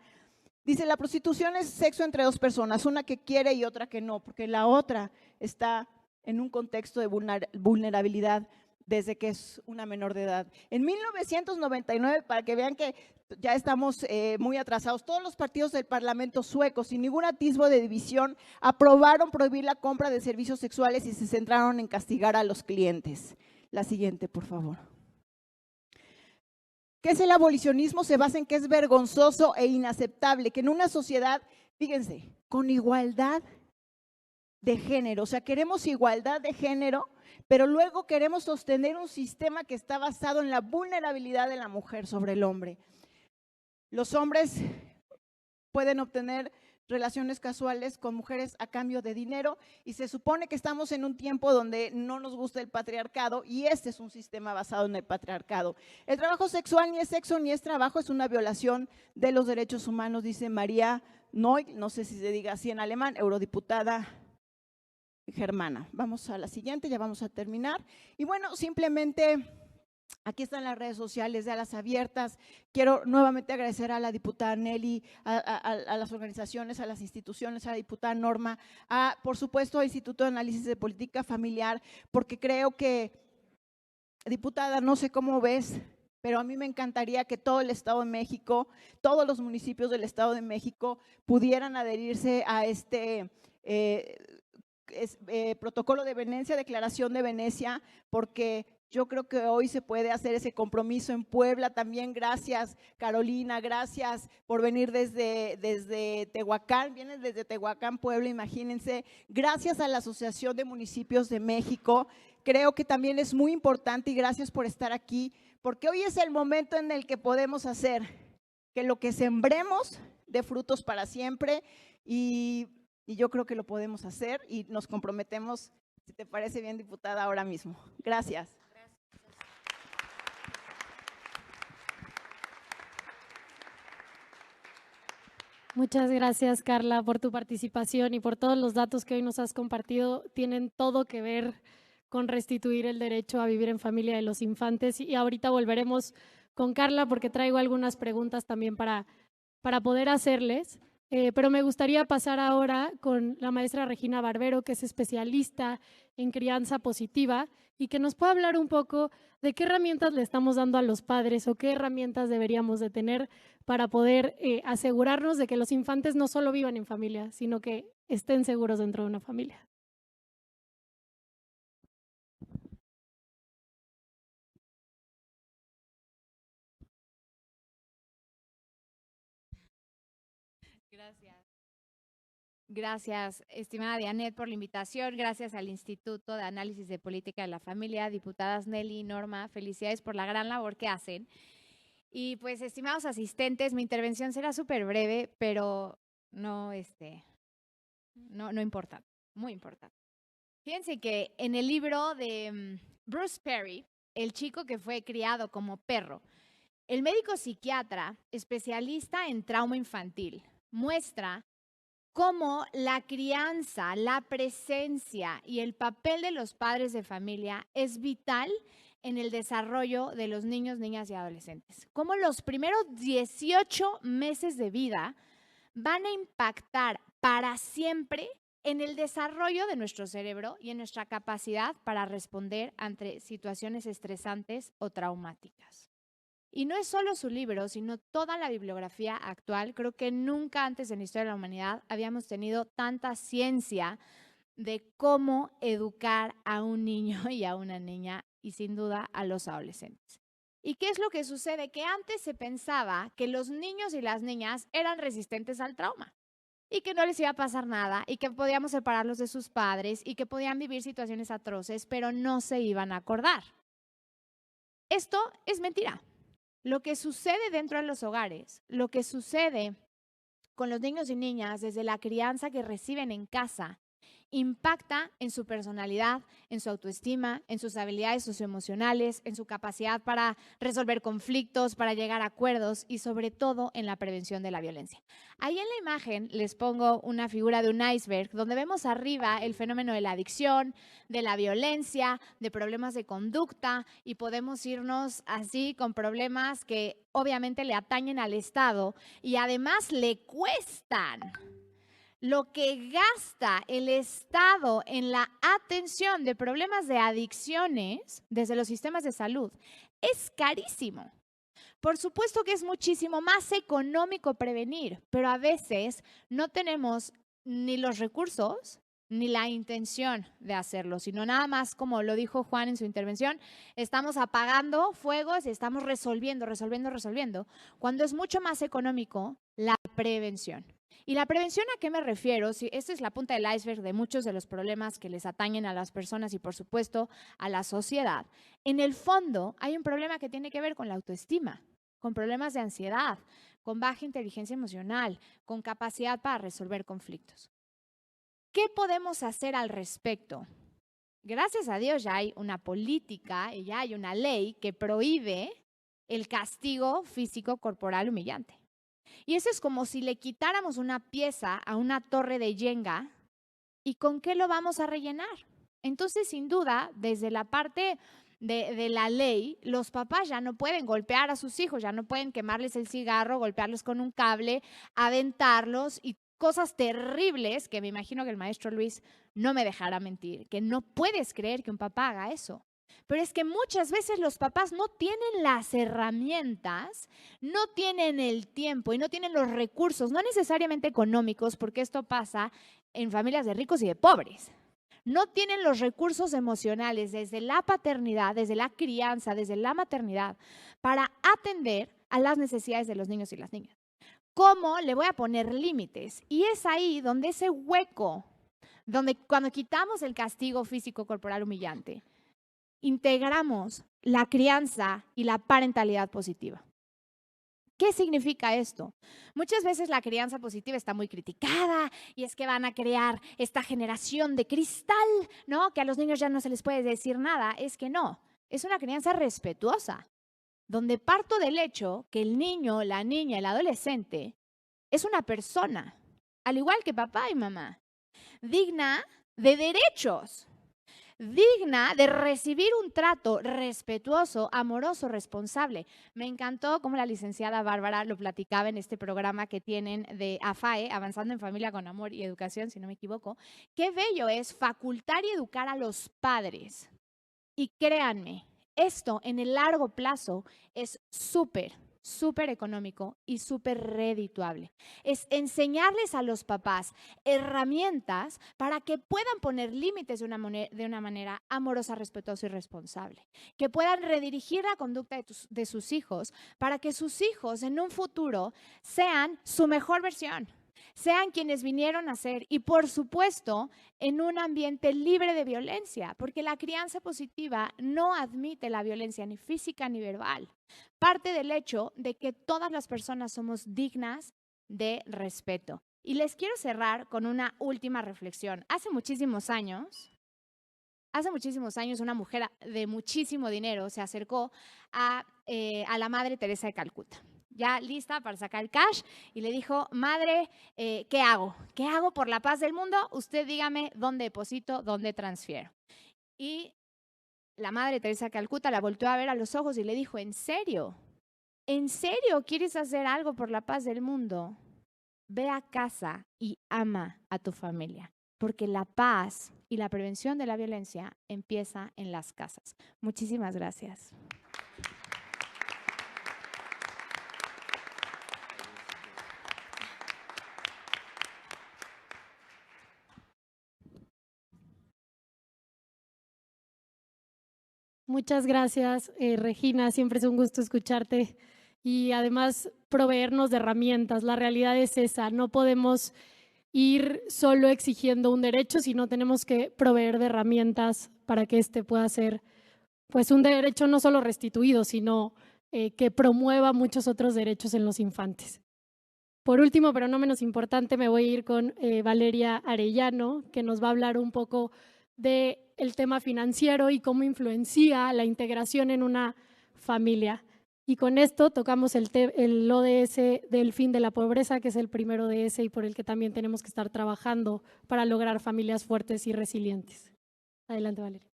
Dice: la prostitución es sexo entre dos personas, una que quiere y otra que no, porque la otra está en un contexto de vulnerabilidad desde que es una menor de edad. En 1999, para que vean que ya estamos muy atrasados, todos los partidos del Parlamento sueco, sin ningún atisbo de división, aprobaron prohibir la compra de servicios sexuales y se centraron en castigar a los clientes. La siguiente, por favor. ¿Qué es el abolicionismo? Se basa en que es vergonzoso e inaceptable que en una sociedad, fíjense, con igualdad de género, o sea, queremos igualdad de género, pero luego queremos sostener un sistema que está basado en la vulnerabilidad de la mujer sobre el hombre. Los hombres pueden obtener relaciones casuales con mujeres a cambio de dinero, y se supone que estamos en un tiempo donde no nos gusta el patriarcado, y este es un sistema basado en el patriarcado. El trabajo sexual ni es sexo ni es trabajo, es una violación de los derechos humanos, dice María Noy, no sé si se diga así en alemán, eurodiputada germana. Vamos a la siguiente, ya vamos a terminar. Y bueno, simplemente aquí están las redes sociales de Alas Abiertas. Quiero nuevamente agradecer a la diputada Nelly, a las organizaciones, a las instituciones, a la diputada Norma, por supuesto, al Instituto de Análisis de Política Familiar, porque creo que, diputada, no sé cómo ves, pero a mí me encantaría que todo el Estado de México, todos los municipios del Estado de México pudieran adherirse a este protocolo de Venecia, declaración de Venecia, porque yo creo que hoy se puede hacer ese compromiso en Puebla también. Gracias, Carolina, gracias por venir desde Tehuacán, vienen desde Tehuacán, Puebla, imagínense. Gracias a la Asociación de Municipios de México, creo que también es muy importante y gracias por estar aquí, porque hoy es el momento en el que podemos hacer que lo que sembremos dé frutos para siempre y yo creo que lo podemos hacer y nos comprometemos, si te parece bien, diputada, ahora mismo. Gracias. Muchas gracias, Carla, por tu participación y por todos los datos que hoy nos has compartido. Tienen todo que ver con restituir el derecho a vivir en familia de los infantes. Y ahorita volveremos con Carla porque traigo algunas preguntas también para poder hacerles. Pero me gustaría pasar ahora con la maestra Regina Barbero, que es especialista en crianza positiva y que nos pueda hablar un poco de qué herramientas le estamos dando a los padres o qué herramientas deberíamos de tener para poder asegurarnos de que los infantes no solo vivan en familia, sino que estén seguros dentro de una familia. Gracias. Gracias, estimada Dianet, por la invitación. Gracias al Instituto de Análisis de Política de la Familia, diputadas Nelly y Norma. Felicidades por la gran labor que hacen. Y pues, estimados asistentes, mi intervención será súper breve, pero no importante, muy importante. Fíjense que en el libro de Bruce Perry, El chico que fue criado como perro, el médico psiquiatra especialista en trauma infantil muestra cómo la crianza, la presencia y el papel de los padres de familia es vital en el desarrollo de los niños, niñas y adolescentes. Cómo los primeros 18 meses de vida van a impactar para siempre en el desarrollo de nuestro cerebro y en nuestra capacidad para responder ante situaciones estresantes o traumáticas. Y no es solo su libro, sino toda la bibliografía actual. Creo que nunca antes en la historia de la humanidad habíamos tenido tanta ciencia de cómo educar a un niño y a una niña y sin duda a los adolescentes. ¿Y qué es lo que sucede? Que antes se pensaba que los niños y las niñas eran resistentes al trauma y que no les iba a pasar nada y que podíamos separarlos de sus padres y que podían vivir situaciones atroces, pero no se iban a acordar. Esto es mentira. Lo que sucede dentro de los hogares, lo que sucede con los niños y niñas desde la crianza que reciben en casa, impacta en su personalidad, en su autoestima, en sus habilidades socioemocionales, en su capacidad para resolver conflictos, para llegar a acuerdos y sobre todo en la prevención de la violencia. Ahí en la imagen les pongo una figura de un iceberg donde vemos arriba el fenómeno de la adicción, de la violencia, de problemas de conducta y podemos irnos así con problemas que obviamente le atañen al Estado y además le cuestan. Lo que gasta el Estado en la atención de problemas de adicciones desde los sistemas de salud es carísimo. Por supuesto que es muchísimo más económico prevenir, pero a veces no tenemos ni los recursos ni la intención de hacerlo, sino nada más, como lo dijo Juan en su intervención, estamos apagando fuegos y estamos resolviendo, cuando es mucho más económico la prevención. ¿Y la prevención a qué me refiero? Si esta es la punta del iceberg de muchos de los problemas que les atañen a las personas y por supuesto a la sociedad. En el fondo hay un problema que tiene que ver con la autoestima, con problemas de ansiedad, con baja inteligencia emocional, con capacidad para resolver conflictos. ¿Qué podemos hacer al respecto? Gracias a Dios ya hay una política y ya hay una ley que prohíbe el castigo físico corporal humillante. Y eso es como si le quitáramos una pieza a una torre de Jenga y ¿con qué lo vamos a rellenar? Entonces, sin duda, desde la parte de la ley, los papás ya no pueden golpear a sus hijos, ya no pueden quemarles el cigarro, golpearlos con un cable, aventarlos y cosas terribles que me imagino que el maestro Luis no me dejará mentir, que no puedes creer que un papá haga eso. Pero es que muchas veces los papás no tienen las herramientas, no tienen el tiempo y no tienen los recursos, no necesariamente económicos, porque esto pasa en familias de ricos y de pobres. No tienen los recursos emocionales desde la paternidad, desde la crianza, desde la maternidad, para atender a las necesidades de los niños y las niñas. ¿Cómo le voy a poner límites? Y es ahí donde ese hueco, donde cuando quitamos el castigo físico corporal humillante, integramos la crianza y la parentalidad positiva. ¿Qué significa esto? Muchas veces la crianza positiva está muy criticada y es que van a crear esta generación de cristal, ¿no? Que a los niños ya no se les puede decir nada. Es que no, es una crianza respetuosa, donde parto del hecho que el niño, la niña, el adolescente es una persona, al igual que papá y mamá, digna de derechos, digna de recibir un trato respetuoso, amoroso, responsable. Me encantó cómo la licenciada Bárbara lo platicaba en este programa que tienen de AFAE, Avanzando en Familia con Amor y Educación, si no me equivoco. Qué bello es facultar y educar a los padres. Y créanme, esto en el largo plazo es súper económico y súper redituable. Es enseñarles a los papás herramientas para que puedan poner límites de una manera amorosa, respetuosa y responsable. Que puedan redirigir la conducta de sus hijos para que sus hijos en un futuro sean su mejor versión. Sean quienes vinieron a ser y, por supuesto, en un ambiente libre de violencia, porque la crianza positiva no admite la violencia ni física ni verbal. Parte del hecho de que todas las personas somos dignas de respeto. Y les quiero cerrar con una última reflexión. Hace muchísimos años, una mujer de muchísimo dinero se acercó a la Madre Teresa de Calcuta, ya lista para sacar el cash, y le dijo: madre, ¿qué hago? ¿Qué hago por la paz del mundo? Usted dígame dónde deposito, dónde transfiero. Y la Madre Teresa de Calcuta la volteó a ver a los ojos y le dijo: ¿en serio? ¿En serio quieres hacer algo por la paz del mundo? Ve a casa y ama a tu familia, porque la paz y la prevención de la violencia empieza en las casas. Muchísimas gracias. Muchas gracias, Regina. Siempre es un gusto escucharte y además proveernos de herramientas. La realidad es esa. No podemos ir solo exigiendo un derecho, sino tenemos que proveer de herramientas para que este pueda ser pues un derecho no solo restituido, sino que promueva muchos otros derechos en los infantes. Por último, pero no menos importante, me voy a ir con Valeria Arellano, que nos va a hablar un poco del tema financiero y cómo influencia la integración en una familia. Y con esto tocamos el ODS del fin de la pobreza, que es el primero ODS y por el que también tenemos que estar trabajando para lograr familias fuertes y resilientes. Adelante, Valeria.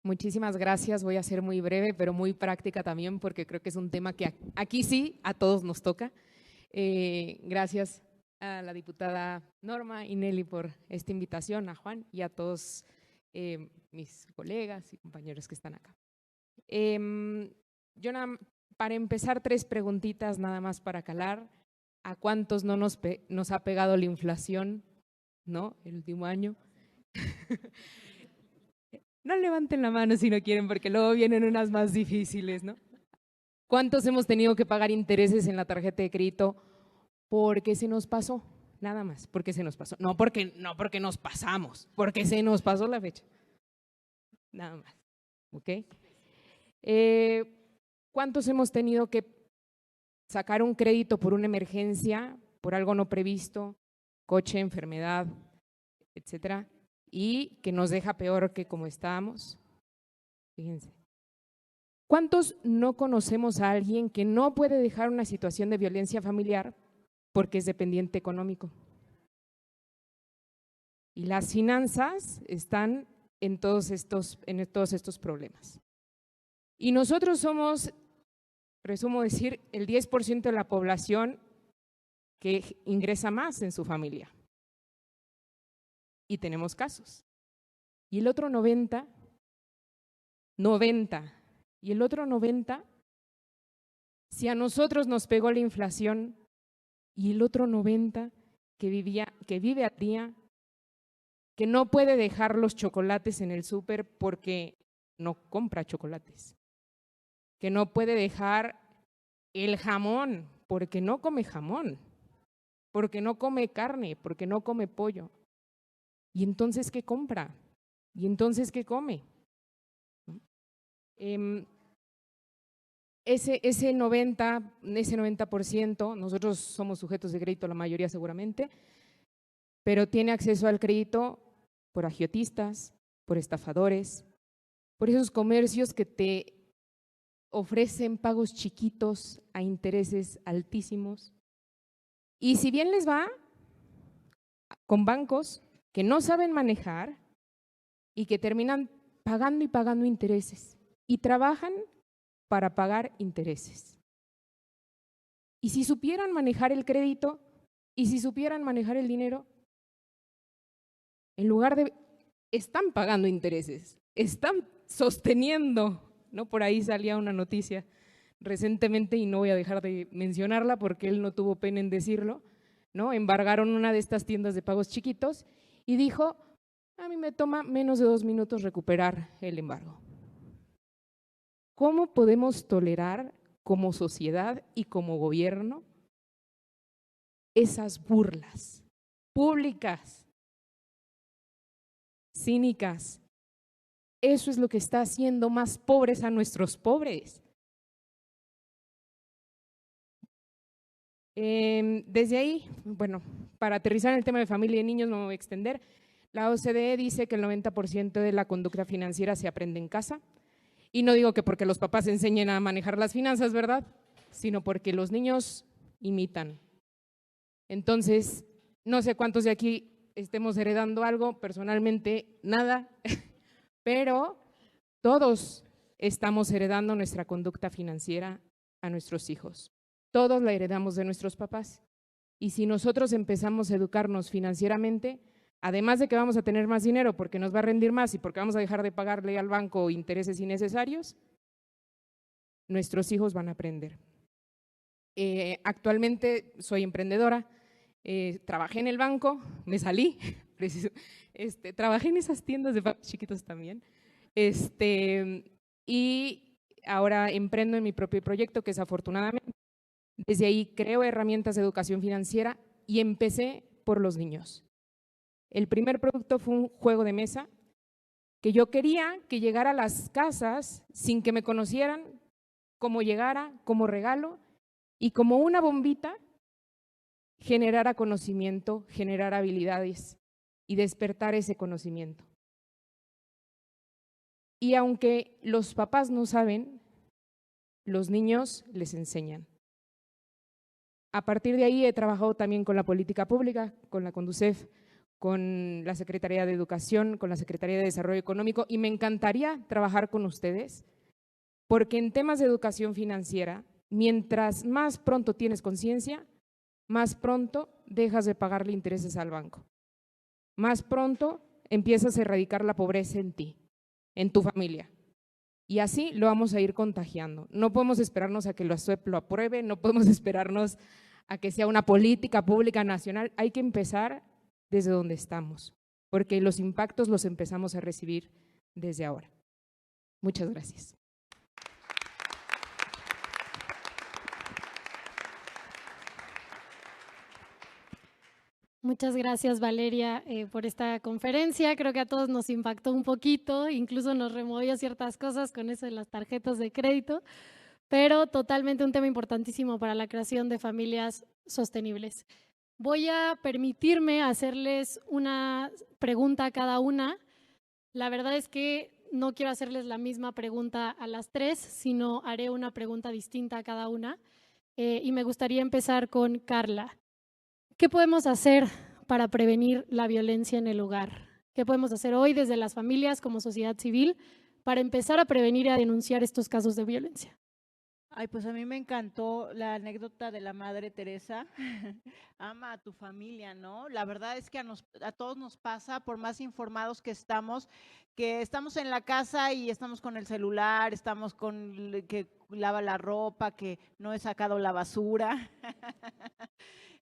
Muchísimas gracias. Voy a ser muy breve, pero muy práctica también, porque creo que es un tema que aquí sí a todos nos toca. Gracias a la diputada Norma y Nelly por esta invitación, a Juan y a todos mis colegas y compañeros que están acá. Para empezar, 3 preguntitas nada más para calar. ¿A cuántos no nos ha pegado la inflación, no, el último año? No levanten la mano si no quieren, porque luego vienen unas más difíciles, ¿no? ¿Cuántos hemos tenido que pagar intereses en la tarjeta de crédito porque se nos pasó? Nada más, porque se nos pasó. No porque nos pasamos, porque se nos pasó la fecha. Nada más, ¿ok? ¿Cuántos hemos tenido que sacar un crédito por una emergencia, por algo no previsto, coche, enfermedad, etcétera, y que nos deja peor que como estábamos? Fíjense. ¿Cuántos no conocemos a alguien que no puede dejar una situación de violencia familiar porque es dependiente económico? Y las finanzas están en todos estos problemas. Y nosotros somos, presumo decir, el 10% de la población que ingresa más en su familia. Y tenemos casos. Y el otro 90% 90. Y el otro 90, si a nosotros nos pegó la inflación, y el otro 90 que vive al día, que no puede dejar los chocolates en el súper porque no compra chocolates, que no puede dejar el jamón porque no come jamón, porque no come carne, porque no come pollo. ¿Y entonces qué compra? ¿Y entonces qué come? Ese 90%, nosotros somos sujetos de crédito, la mayoría seguramente, pero tiene acceso al crédito por agiotistas, por estafadores, por esos comercios que te ofrecen pagos chiquitos a intereses altísimos. Y si bien les va, con bancos que no saben manejar y que terminan pagando y pagando intereses y trabajan para pagar intereses. Y si supieran manejar el crédito y si supieran manejar el dinero, en lugar de… están pagando intereses, están sosteniendo, ¿no? Por ahí salía una noticia recientemente y no voy a dejar de mencionarla porque él no tuvo pena en decirlo, ¿no? Embargaron una de estas tiendas de pagos chiquitos y dijo, a mí me toma menos de 2 minutos recuperar el embargo. ¿Cómo podemos tolerar como sociedad y como gobierno esas burlas públicas, cínicas? Eso es lo que está haciendo más pobres a nuestros pobres. Desde ahí, bueno, para aterrizar en el tema de familia y niños no me voy a extender. La OCDE dice que el 90% de la conducta financiera se aprende en casa. Y no digo que porque los papás enseñen a manejar las finanzas, ¿verdad? Sino porque los niños imitan. Entonces, no sé cuántos de aquí estemos heredando algo, personalmente nada, pero todos estamos heredando nuestra conducta financiera a nuestros hijos. Todos la heredamos de nuestros papás. Y si nosotros empezamos a educarnos financieramente, además de que vamos a tener más dinero porque nos va a rendir más y porque vamos a dejar de pagarle al banco intereses innecesarios, nuestros hijos van a aprender. Actualmente soy emprendedora, trabajé en el banco, me salí, trabajé en esas tiendas de pagos chiquitos también, y ahora emprendo en mi propio proyecto, que es afortunadamente. Desde ahí creo herramientas de educación financiera y empecé por los niños. El primer producto fue un juego de mesa que yo quería que llegara a las casas sin que me conocieran, como llegara, como regalo y como una bombita, generara conocimiento, generara habilidades y despertar ese conocimiento. Y aunque los papás no saben, los niños les enseñan. A partir de ahí he trabajado también con la política pública, con la Conducef, con la Secretaría de Educación, con la Secretaría de Desarrollo Económico, y me encantaría trabajar con ustedes, porque en temas de educación financiera, mientras más pronto tienes conciencia, más pronto dejas de pagarle intereses al banco. Más pronto empiezas a erradicar la pobreza en ti, en tu familia. Y así lo vamos a ir contagiando. No podemos esperarnos a que la SUEP lo apruebe, no podemos esperarnos a que sea una política pública nacional. Hay que empezar desde donde estamos, porque los impactos los empezamos a recibir desde ahora. Muchas gracias. Muchas gracias, Valeria, por esta conferencia. Creo que a todos nos impactó un poquito, incluso nos removió ciertas cosas con eso de las tarjetas de crédito, pero totalmente un tema importantísimo para la creación de familias sostenibles. Voy a permitirme hacerles una pregunta a cada una. La verdad es que no quiero hacerles la misma pregunta a las tres, sino haré una pregunta distinta a cada una. Y me gustaría empezar con Carla. ¿Qué podemos hacer para prevenir la violencia en el hogar? ¿Qué podemos hacer hoy desde las familias como sociedad civil para empezar a prevenir y a denunciar estos casos de violencia? Ay, pues a mí me encantó la anécdota de la Madre Teresa. Ama a tu familia, ¿no? La verdad es que a todos nos pasa, por más informados que estamos en la casa y estamos con el celular, estamos con que lava la ropa, que no he sacado la basura.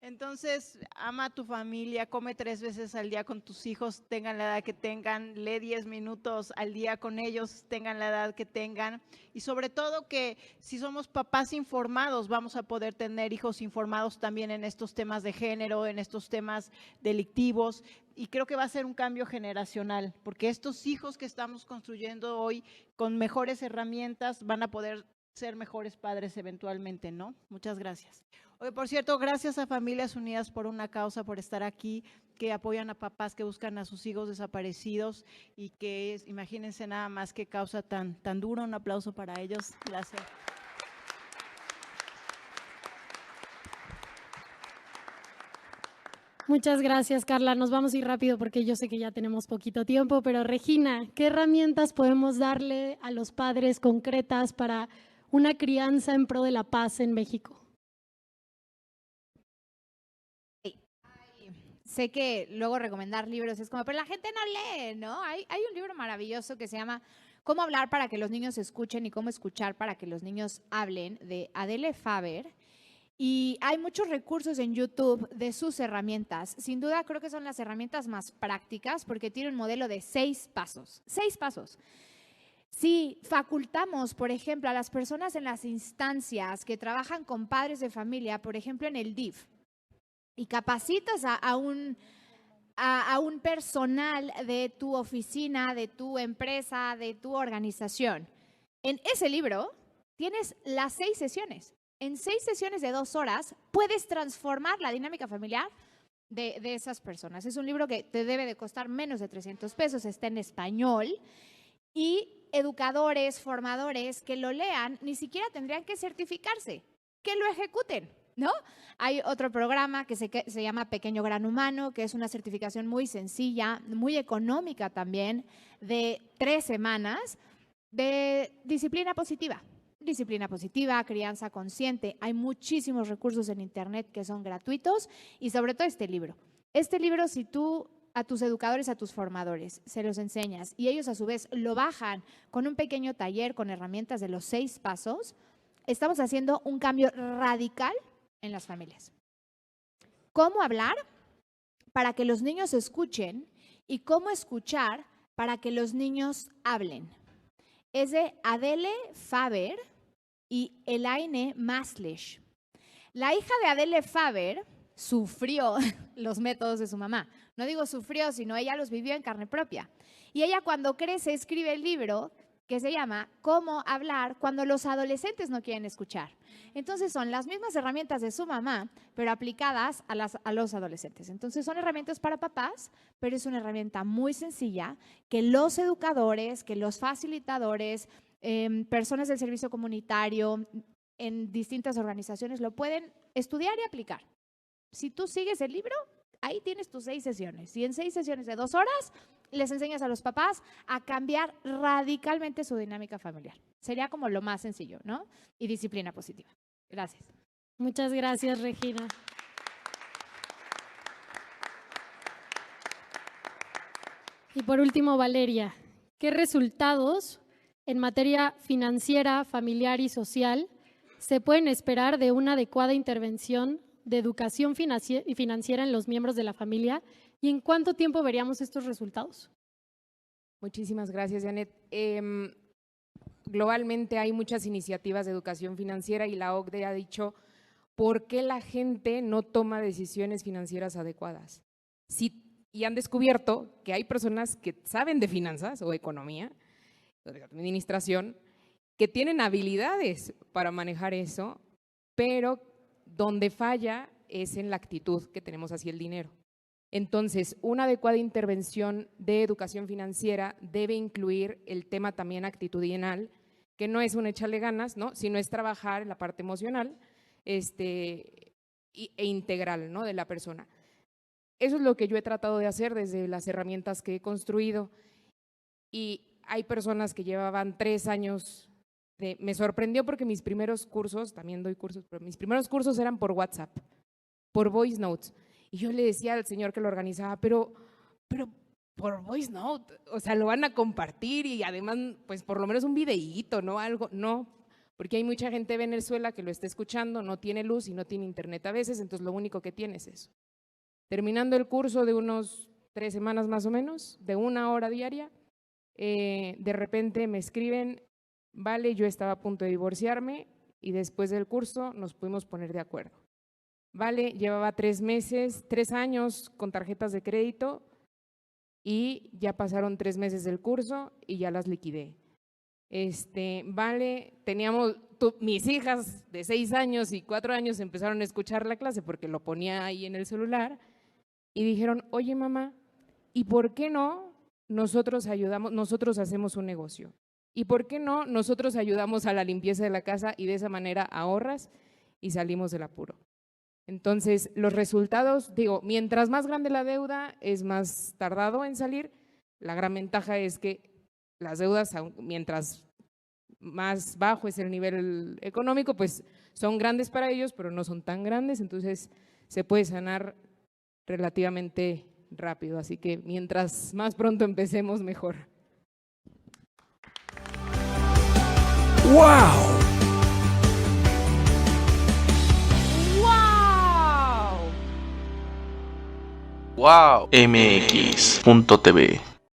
Entonces, ama a tu familia, come 3 veces al día con tus hijos, tengan la edad que tengan, lee 10 minutos al día con ellos, tengan la edad que tengan. Y sobre todo que si somos papás informados, vamos a poder tener hijos informados también en estos temas de género, en estos temas delictivos. Y creo que va a ser un cambio generacional, porque estos hijos que estamos construyendo hoy con mejores herramientas van a poder ser mejores padres eventualmente, ¿no? Muchas gracias. Oye, por cierto, gracias a Familias Unidas por una Causa, por estar aquí, que apoyan a papás que buscan a sus hijos desaparecidos y que imagínense nada más qué causa tan dura. Un aplauso para ellos. Gracias. Muchas gracias, Carla. Nos vamos a ir rápido porque yo sé que ya tenemos poquito tiempo, pero Regina, ¿qué herramientas podemos darle a los padres concretas para una crianza en pro de la paz en México? Sé que luego recomendar libros es como, pero la gente no lee, ¿no? Hay un libro maravilloso que se llama Cómo hablar para que los niños escuchen y cómo escuchar para que los niños hablen, de Adele Faber. Y hay muchos recursos en YouTube de sus herramientas. Sin duda creo que son las herramientas más prácticas porque tiene un modelo de 6 pasos. 6 pasos. Si facultamos, por ejemplo, a las personas en las instancias que trabajan con padres de familia, por ejemplo, en el DIF, y capacitas a un personal de tu oficina, de tu empresa, de tu organización. En ese libro tienes las 6 sesiones. En 6 sesiones de 2 horas puedes transformar la dinámica familiar de esas personas. Es un libro que te debe de costar menos de 300 pesos, está en español y educadores, formadores que lo lean ni siquiera tendrían que certificarse, que lo ejecuten, ¿no? Hay otro programa que se llama Pequeño Gran Humano, que es una certificación muy sencilla, muy económica también, de 3 semanas, de disciplina positiva. Disciplina positiva, crianza consciente. Hay muchísimos recursos en internet que son gratuitos y sobre todo este libro. Este libro, si tú a tus educadores, a tus formadores, se los enseñas y ellos a su vez lo bajan con un pequeño taller con herramientas de los 6 pasos, estamos haciendo un cambio radical en las familias. ¿Cómo hablar para que los niños escuchen y cómo escuchar para que los niños hablen? Es de Adele Faber y Elaine Maslish. La hija de Adele Faber sufrió los métodos de su mamá. No digo sufrió, sino ella los vivió en carne propia. Y ella cuando crece escribe el libro que se llama Cómo hablar cuando los adolescentes no quieren escuchar. Entonces son las mismas herramientas de su mamá, pero aplicadas a los adolescentes. Entonces son herramientas para papás, pero es una herramienta muy sencilla que los educadores, que los facilitadores, personas del servicio comunitario, en distintas organizaciones lo pueden estudiar y aplicar. Si tú sigues el libro, ahí tienes tus 6 sesiones. Y en 6 sesiones de 2 horas les enseñas a los papás a cambiar radicalmente su dinámica familiar. Sería como lo más sencillo, ¿no? Y disciplina positiva. Gracias. Muchas gracias, Regina. Y por último, Valeria, ¿qué resultados en materia financiera, familiar y social se pueden esperar de una adecuada intervención de educación financiera en los miembros de la familia? ¿Y en cuánto tiempo veríamos estos resultados? Muchísimas gracias, Janet. Globalmente hay muchas iniciativas de educación financiera y la OCDE ha dicho por qué la gente no toma decisiones financieras adecuadas. Y han descubierto que hay personas que saben de finanzas o economía, o de administración, que tienen habilidades para manejar eso, pero donde falla es en la actitud que tenemos hacia el dinero. Entonces, una adecuada intervención de educación financiera debe incluir el tema también actitudinal, que no es un échale ganas, ¿no?, sino es trabajar en la parte emocional e integral, ¿no?, de la persona. Eso es lo que yo he tratado de hacer desde las herramientas que he construido. Y hay personas que llevaban 3 años me sorprendió porque mis primeros cursos, también doy cursos, pero mis primeros cursos eran por WhatsApp, por voice notes. Y yo le decía al señor que lo organizaba, pero por voice note, o sea, lo van a compartir y además, pues por lo menos un videíto, ¿no? Algo, no, porque hay mucha gente de Venezuela que lo está escuchando, no tiene luz y no tiene internet a veces, entonces lo único que tiene es eso. Terminando el curso de unos 3 semanas más o menos, de 1 hora diaria, de repente me escriben, vale, yo estaba a punto de divorciarme y después del curso nos pudimos poner de acuerdo. Vale, llevaba 3 años con tarjetas de crédito y ya pasaron 3 meses del curso y ya las liquidé. Vale, mis hijas de 6 años y 4 años empezaron a escuchar la clase porque lo ponía ahí en el celular y dijeron, oye mamá, ¿y por qué no nosotros hacemos un negocio? ¿Y por qué no nosotros ayudamos a la limpieza de la casa y de esa manera ahorras y salimos del apuro? Entonces, los resultados, digo, mientras más grande la deuda, es más tardado en salir. La gran ventaja es que las deudas, mientras más bajo es el nivel económico, pues son grandes para ellos, pero no son tan grandes, entonces se puede sanar relativamente rápido. Así que mientras más pronto empecemos, mejor. ¡Wow! ¡Wow! Wow. MX.tv